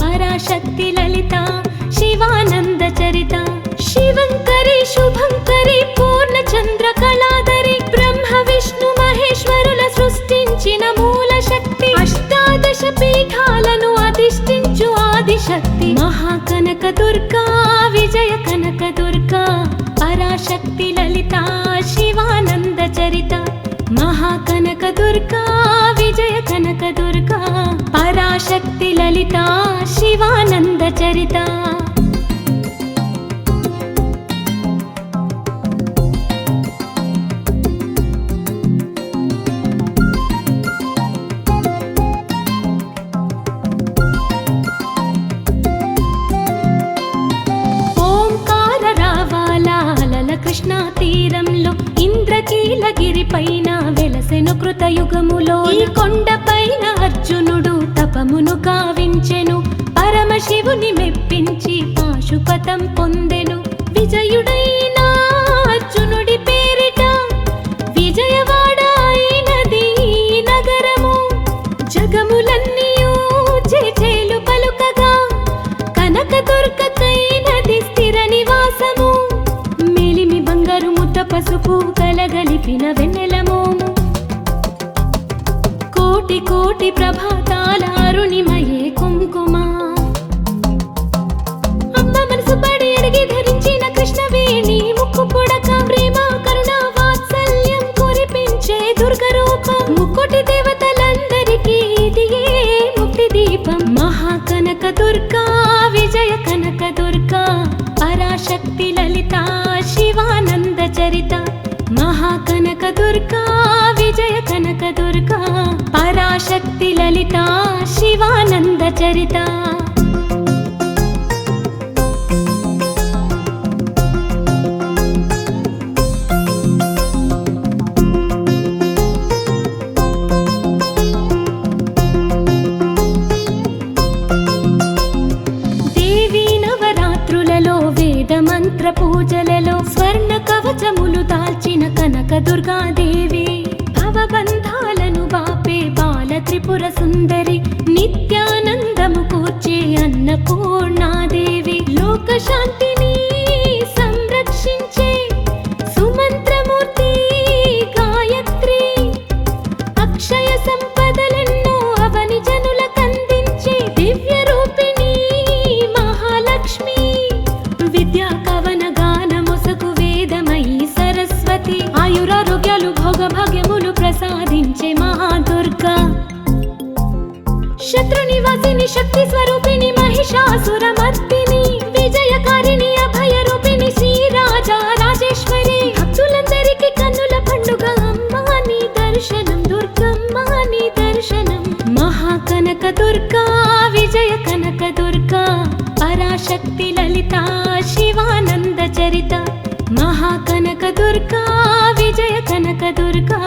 పరాశక్తి లలిత శివానంద చరిత శివంకరి శుభంకరి పూర్ణ చంద్ర కళాధరి బ్రహ్మ విష్ణు మహేశ్వరుల సృష్టించిన మూల శక్తి అష్టాదశ పీఠాలను అధిష్ఠించు ఆదిశక్తి మహాకనక దుర్గా విజయ కనక దుర్గా పరాశక్తి లలిత శివానంద చరిత మహాకనక దుర్గా విజయ కనక దుర్గా పరాశక్తి లలిత శివానంద చరిత కృష్ణా తీరంలో ఇంద్రకీలగిరి పైన వెలసెను కృతయుగములో ఈ కొండపైన అర్జునుడు తపమును కావించెను పరమశివుని మెప్పించి పాశుపతం పొందెను విజయుడైన అర్జునుడి పేరిట విజయవాడ అయినది నగరము జగములన్నీయూ చేచేలు పలుకగా కనక దుర్గకైనది స్థిర నివాసము బంగారు ముద్ద పసుపు కలగలిపిన వెన్నెల మోము కోటి కోటి ప్రభాతాల అరుణిమయే కుంకుమ అమ్మ మనసు పడి అడిగి ధరించిన కృష్ణవేణి ముక్కు పుడక ప్రేమ కరుణ వాత్సల్యం కురిపించే దుర్గ రూపం ముక్కోటి దేవతలందరికీ ఇది ముక్తి దీపం మహాకనక దుర్గా విజయ కనక దుర్గా పరాశక్తి లలిత శివానంద చరిత మహాకనక దుర్గా విజయ కనక దుర్గా పరాశక్తి లలిత శివానంద చరిత మంత్ర పూజలలో స్వర్ణ కవచములు దాల్చిన కనక దుర్గాదేవి భవబంధాలను బాపే బాల త్రిపుర సుందరి నిత్యానందము కూర్చే అన్నపూర్ణాదేవి లోక శాంతిని సంపదలెన్నో అవని జనులకందించే దివ్య రూపిణి మహాలక్ష్మి. విద్యా కవన గానమొసగు వేదమయీ సరస్వతి, ఆయురారోగ్యాలు భోగభాగ్యములు ప్రసాదించే మహాదుర్గా. శత్రునివాసిని శక్తి స్వరూపిణి మహిషాసురమర్దిని, విజయకారిణి అభయరూపిణి శ్రీరాజా రాజేశ్వరి. భక్తులందరికీ కన్నుల పండుగ అమ్మా నీ దర్శనం, దుర్గమ్మ నీ దర్శనం. మహాకనక దుర్గా విజయ కనక దుర్గా, పరాశక్తి లలిత శివానంద చరిత. మహాకనక దుర్గా విజయ కనక దుర్గా,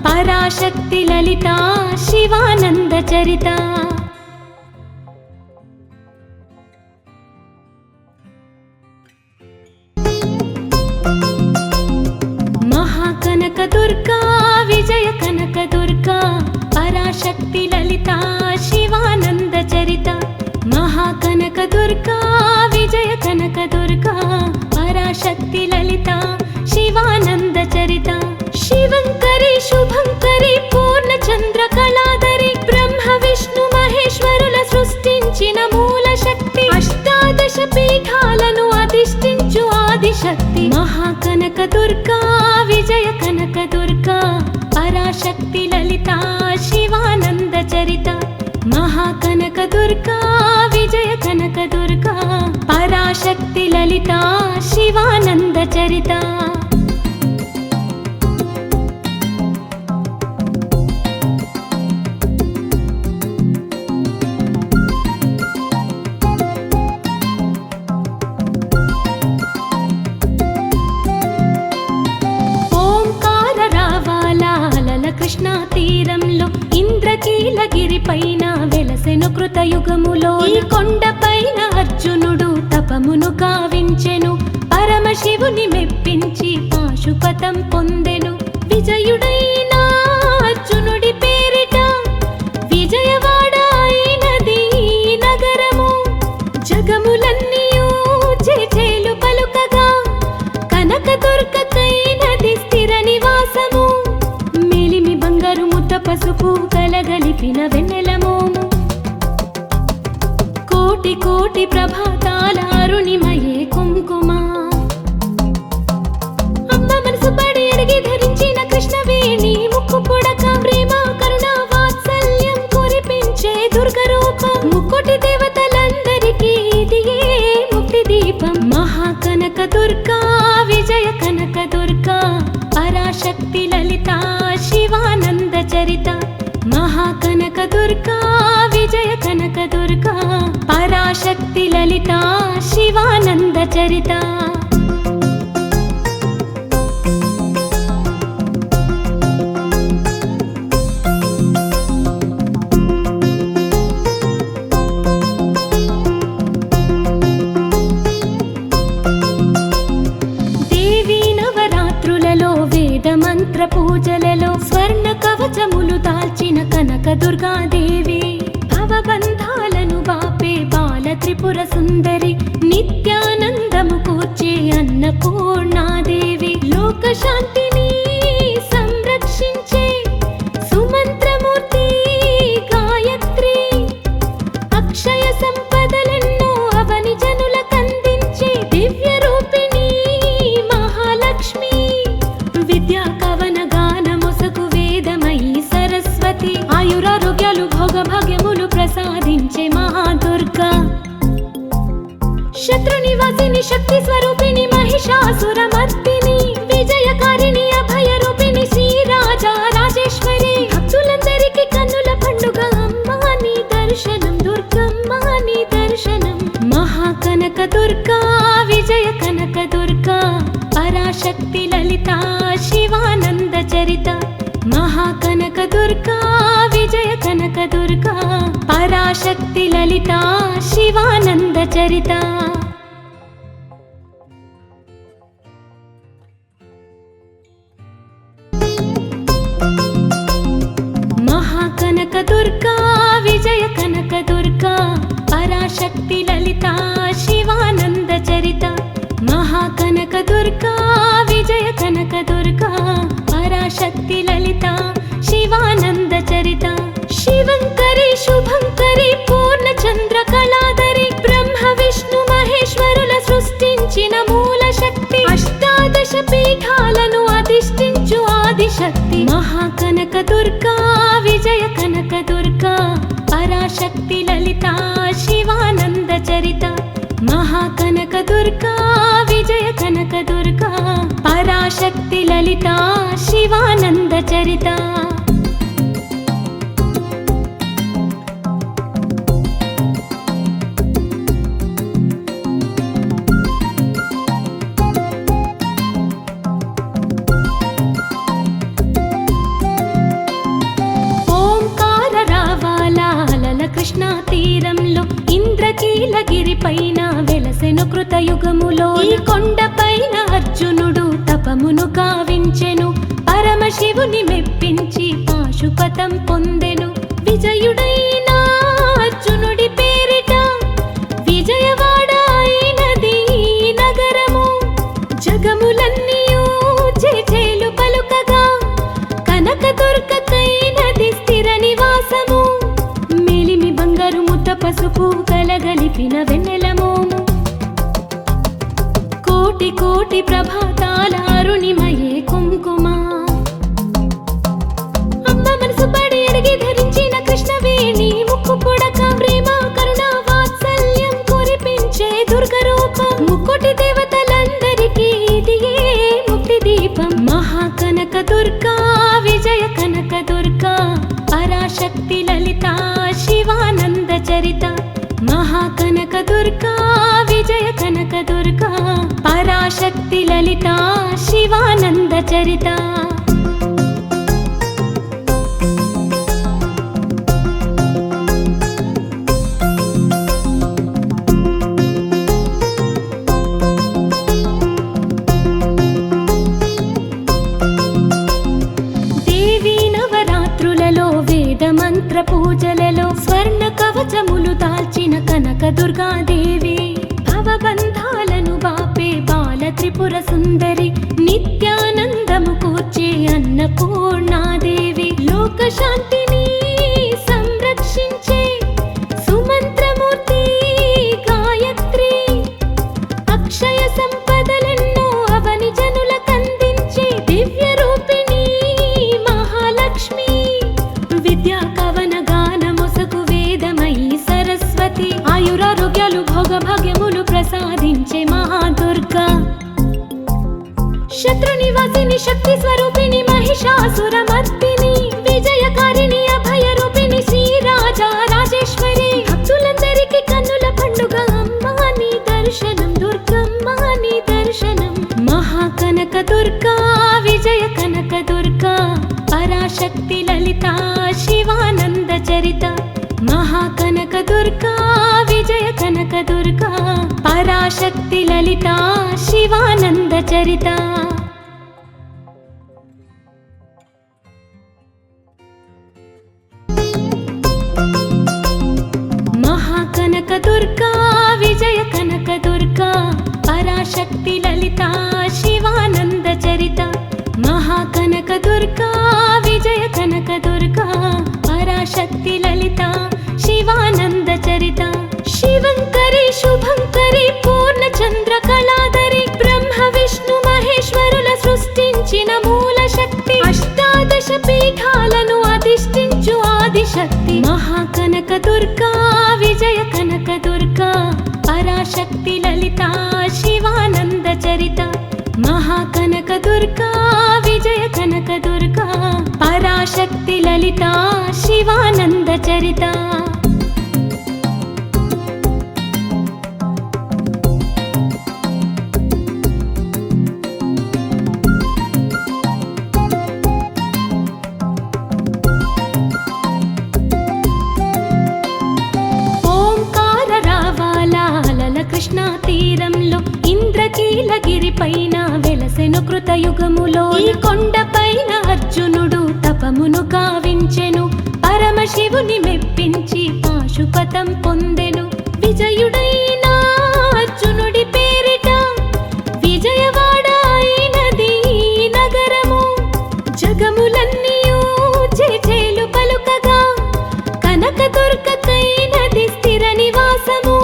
పరాశక్తి లలిత శివానంద చరిత. మహాకనక దుర్గా విజయ కనక దుర్గా, పరాశక్తి లలిత శివానంద చరిత. మహాకనక దుర్గా విజయ కనక దుర్గా, పరాశక్తి లలిత శివానంద చరిత. శివంకరి శుభంకరి పూర్ణచంద్ర కళాధరి, బ్రహ్మ విష్ణు మహేశ్వరుల సృష్టించిన మూల శక్తి, అష్టాదశ పీఠాలను అధిష్ఠించు ఆదిశక్తి. మహాకనక దుర్గా విజయ కనక దుర్గా, పరాశక్తి లలిత శివానంద చరిత. మహాకనక దుర్గా విజయ కనక దుర్గా, పరాశక్తి లలిత శివానంద చరిత. కృష్ణా తీరంలో ఇంద్రకీలగిరి పైన వెలసెను కృతయుగములో, ఈ కొండ పైన అర్జునుడు తపమును గావించెను, పరమశివుని మెప్పించి పాశుపతం పొందెను. విజయుడైన అర్జునుడి పేరిట విజయవాడ అయినది నగరము, జగములన్నీయూ చేచేలు పలుకగా కనక దుర్గకైనది స్థిర నివాసము. పసుపు కలగలిపిన వెన్నెల మోము, కోటి కోటి ప్రభాతాల అరుణిమయే కుంకుమ. అమ్మ మనసు పడి అడిగి ధరించిన కృష్ణవేణి ముక్కు పుడక, ప్రేమ కరుణ వాత్సల్యం కురిపించే దుర్గ రూపం. ముక్కోటి దేవతలందరికీ ఇది ముక్తి దీపం. మహాకనక దుర్గా విజయ కనక దుర్గా, పరాశక్తి లలిత శివానంద చరిత. మహాకనక దుర్గా విజయ కనక దుర్గా, పరాశక్తి లలిత శివానంద చరిత. మంత్ర పూజలలో స్వర్ణ కవచములు దాల్చిన కనక దుర్గాదేవి, భవబంధాలను బాపే బాల త్రిపుర సుందరి, నిత్యానందము కూర్చే అన్నపూర్ణాదేవి. లోక శాంతిని సంరక్షించే సుమంత్రమూర్తి గాయత్రి, అక్షయ సంపదలెన్నో అవని జనులకందించే దివ్య రూపిణి మహాలక్ష్మి. విద్యా కవన గానమొసగు వేదమయీ సరస్వతి, ఆయురారోగ్యాలు భోగభాగ్యములు ప్రసాదించే మహాదుర్గా. శత్రునివాసిని శక్తి స్వరూపిణి మహిషాసురమర్దిని, విజయకారిణి అభయరూపిణి శ్రీరాజా రాజేశ్వరి. భక్తులందరికీ కన్నుల పండుగ అమ్మా నీ దర్శనం, దుర్గమ్మ నీ దర్శనం. మహాకనక దుర్గా విజయ కనక దుర్గా, పరాశక్తి లలిత శివానంద చరిత. మహాకనక దుర్గా విజయ కనక దుర్గా, పరాశక్తి లలిత శివానంద చరిత. మహాకనక దుర్గా విజయ కనక దుర్గా, పరాశక్తి లలిత శివానంద చరిత. మహాకనక దుర్గా విజయ కనక దుర్గా, పరాశక్తి లలిత శివానంద చరిత. దుర్గా విజయ కనక దుర్గా పరాశక్తి లలిత శివానంద చరిత మహాకనక దుర్గా విజయ కనక దుర్గా పరాశక్తి లలిత శివానంద చరిత కృష్ణా తీరంలో ఇంద్రకీలగిరి పైన వెలసెను కృతయుగములో ఈ కొండపైన అర్జునుడు తపమును కావించెను పరమశివుని మెప్పించి పాశుపతం పొందెను విజయుడైన అర్జునుడి పేరిట విజయవాడ అయినది నగరము జగములన్నీయూ చేచేలు పలుకగా కనకదుర్గకైనది స్థిర నివాసము బంగారు ముద్ద పసుపు కలగలిపిన వెన్నెల మోము కోటి కోటి ప్రభాతాల అరుణిమయే కుంకుమ అమ్మ మనసు పడి అడిగి ధరించిన కృష్ణవేణి ముక్కు పుడక ప్రేమ కరుణ వాత్సల్యం కురిపించే దుర్గ రూపం ముక్కోటి దేవతలందరికీ ఇదియే ముక్తి దీపం మహాకనక దుర్గా విజయ కనక దుర్గా పరాశక్తి లలిత శివానంద చరిత మహాకనక దుర్గా విజయ కనక దుర్గా పరాశక్తి లలిత శివానంద చరిత మంత్ర పూజలలో స్వర్ణ కవచములు దాల్చిన కనక దుర్గాదేవి భవబంధాలను బాపే బాల త్రిపుర సుందరి నిత్యానందము కూర్చే అన్నపూర్ణాదేవి లోక శాంతిని సంరక్షించే సుమంత్రమూర్తి గాయత్రి అక్షయ సంపదలెన్నో అవని జనులకందించే దివ్య రూపిణి మహాలక్ష్మి విద్యా కవన గానమొసగు వేదమయీ సరస్వతి ఆయురారోగ్యాలు భోగభాగ్యములు ప్రసాదించే మహాదుర్గా శత్రు నివాసిని శక్తి స్వరూపిణి మహిషాసురమర్దిని విజయకారిణి అభయ రూపిణి శ్రీరాజా రాజేశ్వరి భక్తులందరికీ కన్నుల పండుగ అమ్మా నీ దర్శనం దుర్గమ్మ నీ దర్శనం మహాకనక దుర్గా విజయ కనక దుర్గా పరాశక్తి లలిత శివానంద చరిత మహాకనక దుర్గా విజయ కనక దుర్గా పరాశక్తి లలిత శివానంద చరిత మహాకనక దుర్గా విజయ కనక దుర్గా పరాశక్తి లలిత శివానంద చరిత మహాకనక దుర్గా విజయ కనక దుర్గా పరాశక్తి లలిత శివానంద చరిత శివంకరి శుభంకరి పూర్ణచంద్ర కళాధరి బ్రహ్మ విష్ణు మహేశ్వరుల సృష్టించిన మూల శక్తి అష్టాదశ పీఠాలను అధిష్ఠించు ఆదిశక్తి మహాకనక దుర్గా విజయ కనక దుర్గా పరాశక్తి లలిత శివానంద చరిత మహాకనక దుర్గా విజయ కనక దుర్గా పరాశక్తి లలిత శివానంద చరిత కృష్ణా తీరంలో ఇంద్రకీలగిరి పైన వెలసెను కృతయుగములో ఈ కొండపైన అర్జునుడు తపమును కావించెను పరమశివుని మెప్పించి పాశుపతం పొందెను విజయుడైన అర్జునుడి పేరిట విజయవాడ అయినది నగరము జగములన్నీయూ చేచేలు పలుకగా కనకదుర్గకైనది స్థిర నివాసము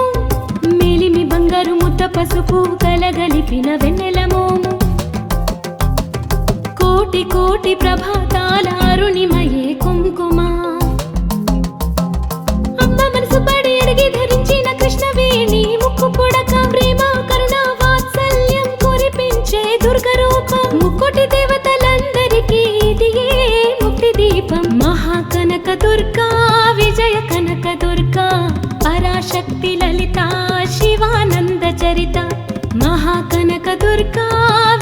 బంగారు ముద్ద పసుపు కలగలిపిన వెన్నెల మోము కోటి కోటి ప్రభాతాల అరుణిమయే దుర్గా విజయ కనక దుర్గా పరాశక్తి లలిత శివానంద చరిత మహాకనక దుర్గా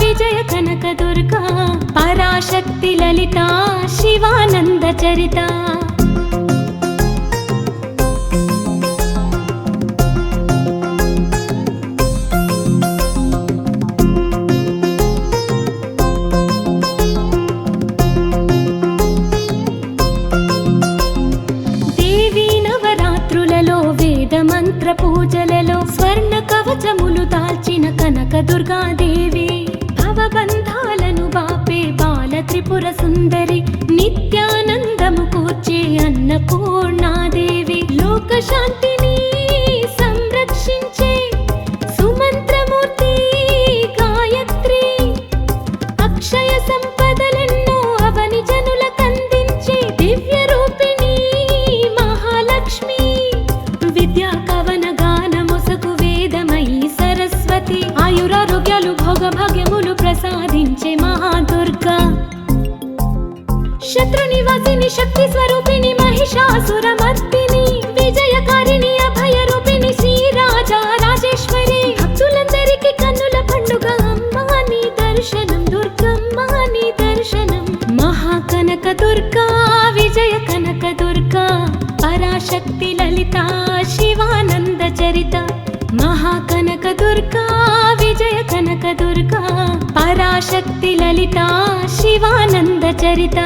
విజయ కనక దుర్గా పరాశక్తి లలిత శివానంద చరిత మంత్ర పూజలలో స్వర్ణ కవచములు దాల్చిన కనక దుర్గాదేవి భవబంధాలను బాపే బాల త్రిపుర సుందరి నిత్యానందము కూర్చే అన్నపూర్ణాదేవి లోక శాంతిని సంరక్షించే సుమంత్రమూర్తి గాయత్రి అక్షయ సంపదలెన్నో అవని జనులకందించే దివ్య రూపిణి మహాలక్ష్మి విద్యా కవన గానమొసగు వేదమయీ సరస్వతి ఆయురారోగ్యాలు భోగభాగ్యములు ప్రసాదించే మహాదుర్గా శత్రు నివాసిని శక్తి స్వరూపిణి మహిషాసురమర్దిని విజయకారిణి అభయ రూపిణి శ్రీరాజా రాజేశ్వరి భక్తులందరికీ కన్నుల పండుగ అమ్మా నీ దర్శనం దుర్గమ్మ నీ దర్శనం మహాకనక దుర్గా విజయ కనక దుర్గా పరాశక్తి లలిత శివానంద చరిత మహాకనక దుర్గా విజయ కనక దుర్గా పరాశక్తి లలిత శివానంద చరిత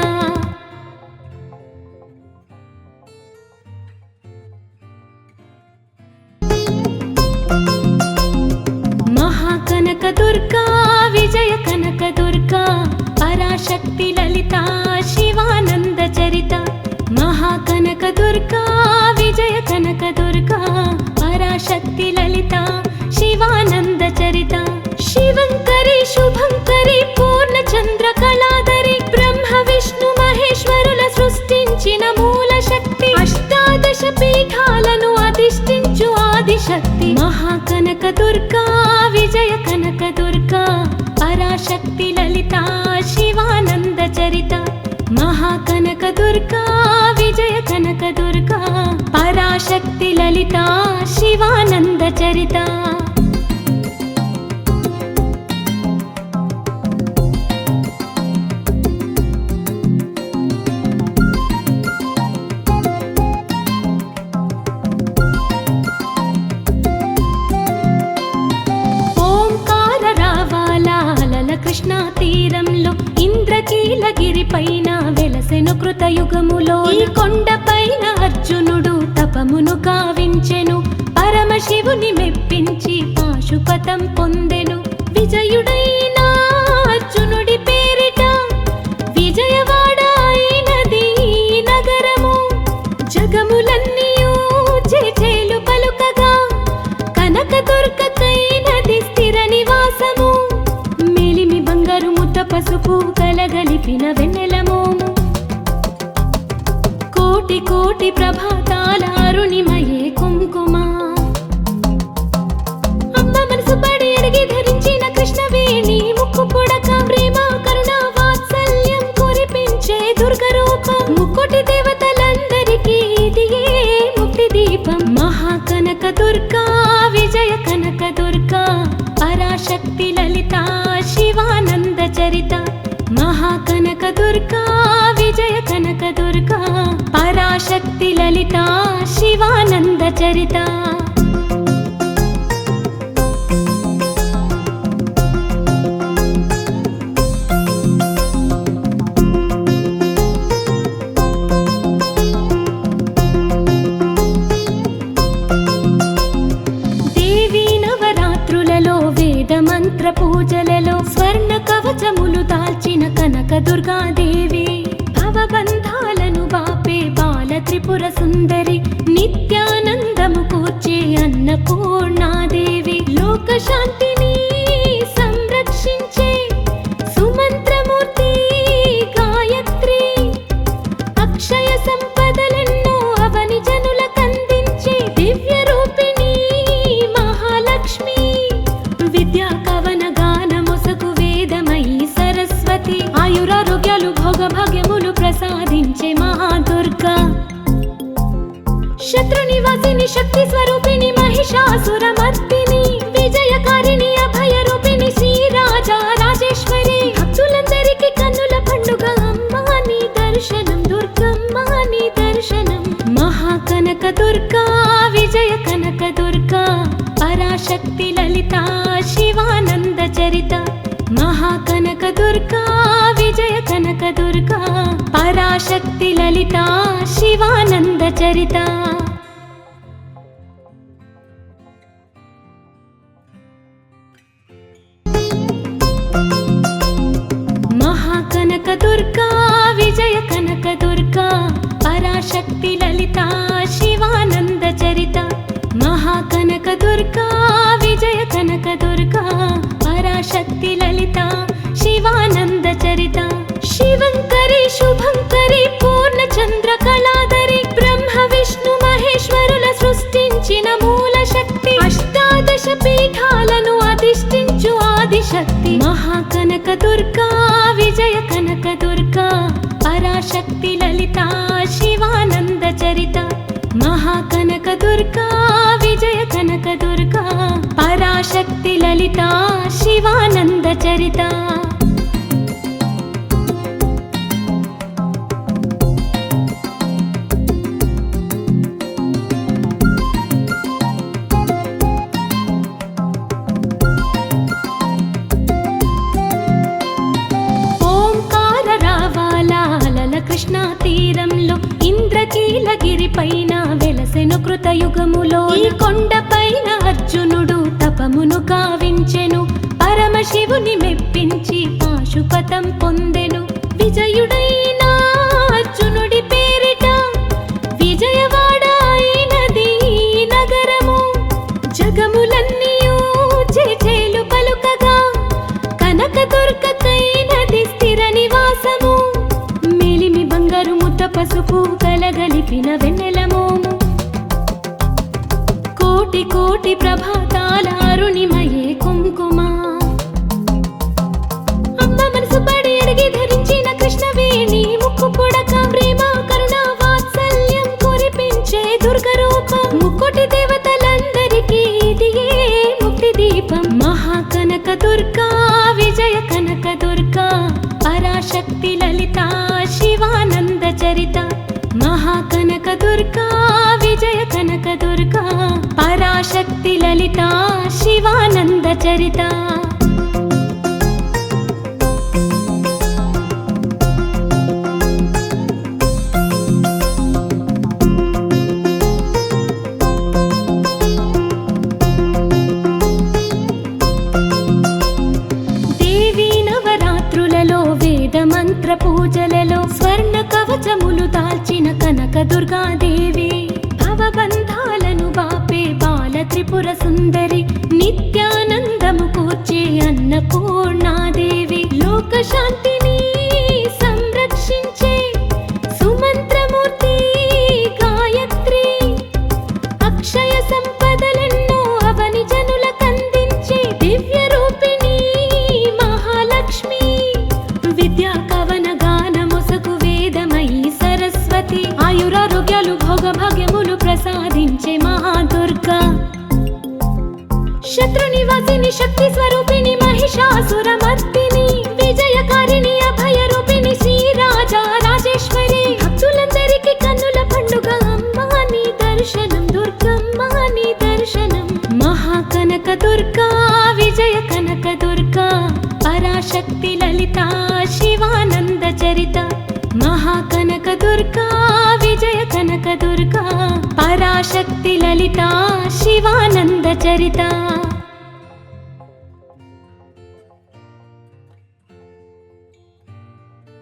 మహాకనక దుర్గా విజయ కనక దుర్గా పరాశక్తి లలిత శివానంద చరిత మహాకనక దుర్గా విజయ కనక దుర్గా పరాశక్తి లలిత శివానంద చరిత శివంకరి శుభంకరి పూర్ణ చంద్ర కళాధరి బ్రహ్మ విష్ణు మహేశ్వరుల సృష్టించిన మూల శక్తి అష్టాదశ పీఠాలను అధిష్ఠించు ఆదిశక్తి మహాకనక దుర్గా విజయ కనక దుర్గా పరాశక్తి లలిత శివానంద చరిత మహాకనక దుర్గా విజయ కనక దుర్గా పరాశక్తి లలిత శివానంద చరిత కృష్ణా తీరంలో ఇంద్రకీలగిరి పైన వెలసెను కృతయుగములో ఈ కొండ పైన అర్జునుడు తపమును కావించెను పరమశివుని మెప్పించి పాశుపతం పొందెను విజయుడైన అర్జునుడి పేరిట విజయవాడ అయినది నగరము జగములన్నీయూ చేచేలు పలుకగా కనక దుర్గకైనది స్థిర నివాసము బంగారు ముద్ద పసుపు కలగలిపిన వెన్నెల మోము కోటి కోటి ప్రభాతాల అరుణిమయే కుంకుమ అమ్మ మనసు పడి అడిగి ధరించిన కృష్ణవేణి ముక్కు పుడక ప్రేమ కరుణ వాత్సల్యం కురిపించే దుర్గ రూపం ముక్కోటి దేవతలందరికీ ఇది ముక్తి దీపం మహాకనక దుర్గా విజయ కనక దుర్గా పరాశక్తి లలిత శివానంద చరిత మహాకనక దుర్గా విజయ కనక దుర్గా పరాశక్తి లలిత శివానంద చరిత మంత్ర పూజలలో స్వర్ణ కవచములు దాల్చిన కనక దుర్గాదేవి భవబంధాలను బాపే బాల త్రిపుర సుందరి నిత్యానందము కూర్చే అన్నపూర్ణాదేవి లోక శాంతిని సంరక్షించే సుమంత్రమూర్తి గాయత్రి అక్షయ సంపదలెన్నో అవని జనులకందించే దివ్య రూపిణి మహాలక్ష్మి విద్యా కవన గానమొసగు వేదమయీ సరస్వతి ఆయురారోగ్యాలు భోగభాగ్యములు ప్రసాదించే మహాదుర్గా శత్రు నివాసిని శక్తి స్వరూపిణి మహిషాసురమర్దిని విజయకారిణి అభయ రూపిణి శ్రీరాజా రాజేశ్వరి భక్తులందరికీ కన్నుల పండుగ అమ్మా నీ దర్శనం దుర్గమ్మ నీ దర్శనం మహాకనక దుర్గా విజయ కనక దుర్గా పరాశక్తి లలిత శివానంద చరిత మహాకనక దుర్గా విజయ కనక దుర్గా పరాశక్తి లలిత శివానంద చరిత మహాకనక దుర్గా విజయ కనక దుర్గా పరాశక్తి లలిత శివానంద చరిత మహాకనక దుర్గా విజయ కనక దుర్గా పరాశక్తి లలిత శివానంద చరిత శివంకరి శుభంకరి పూర్ణచంద్ర కళాధరి బ్రహ్మ విష్ణు మహేశ్వరుల సృష్టించిన మూల శక్తి అష్టాదశ పీఠాలను అధిష్ఠించు ఆదిశక్తి మహాకనక దుర్గా విజయ కనక దుర్గా పరాశక్తి లలిత శివానంద చరిత మహాకనక దుర్గా విజయ కనక దుర్గా పరాశక్తి లలిత శివానంద చరిత కృష్ణా తీరంలో ఇంద్రకీలగిరి పైన వెలసెను కృతయుగములో ఈ కొండ పైన అర్జునుడు తపమును గావించెను పరమశివుని మెప్పించి పాశుపతం పొందెను విజయుడైన అర్జునుడి పేరిట విజయవాడ అయినది నగరము జగములన్నీయూ చేచేలు పలుకగా కనక దుర్గకైనది స్థిర నివాసము పసుపు కలగలిపిన వెన్నెలమోము కోటి కోటి ప్రభాతాల అరుణిమయే కుంకుమ అమ్మ మనసు పడి అడిగి ధరించిన కృష్ణవేణి ముక్కు పుడక ప్రేమ కరుణ వాత్సల్యం కురిపించే దుర్గ రూపం ముక్కోటి దేవతలందరికీ ఇదియే ముక్తి దీపం మహాకనక దుర్గా విజయ కనక దుర్గా పరాశక్తి లలిత శివానంద చరిత మహాకనక దుర్గా విజయ కనక దుర్గా పరాశక్తి లలిత శివానంద చరిత మంత్ర పూజలలో స్వర్ణ కవచములు దాల్చిన కనక దుర్గాదేవి భవబంధాలను బాపే బాల త్రిపుర సుందరి నిత్యానందము కూర్చే అన్నపూర్ణాదేవి లోక శాంతిని సంరక్షించే సుమంత్రమూర్తి గాయత్రి అక్షయ సంపదలెన్నో అవని జనులకందించే దివ్య రూపిణి మహాలక్ష్మి విద్యా కవన గాన మొసకు వేదమయీ సరస్వతి ఆయురారోగ్యాలు భోగ భాగ్యములు ప్రసాదించే మహాదుర్గా శత్రు నివాసిని శక్తి స్వరూపిణి మహిషాసురమర్దిని విజయకారిణి అభయ రూపిణి శ్రీరాజా రాజేశ్వరి భక్తులందరికీ కన్నుల పండుగ అమ్మా నీ దర్శనం దుర్గమ్మ నీ దర్శనం మహాకనక దుర్గా విజయ కనక దుర్గా పరాశక్తి లలిత శివానంద చరిత మహాకనక దుర్గా విజయ కనక దుర్గా పరాశక్తి లలిత శివానంద చరిత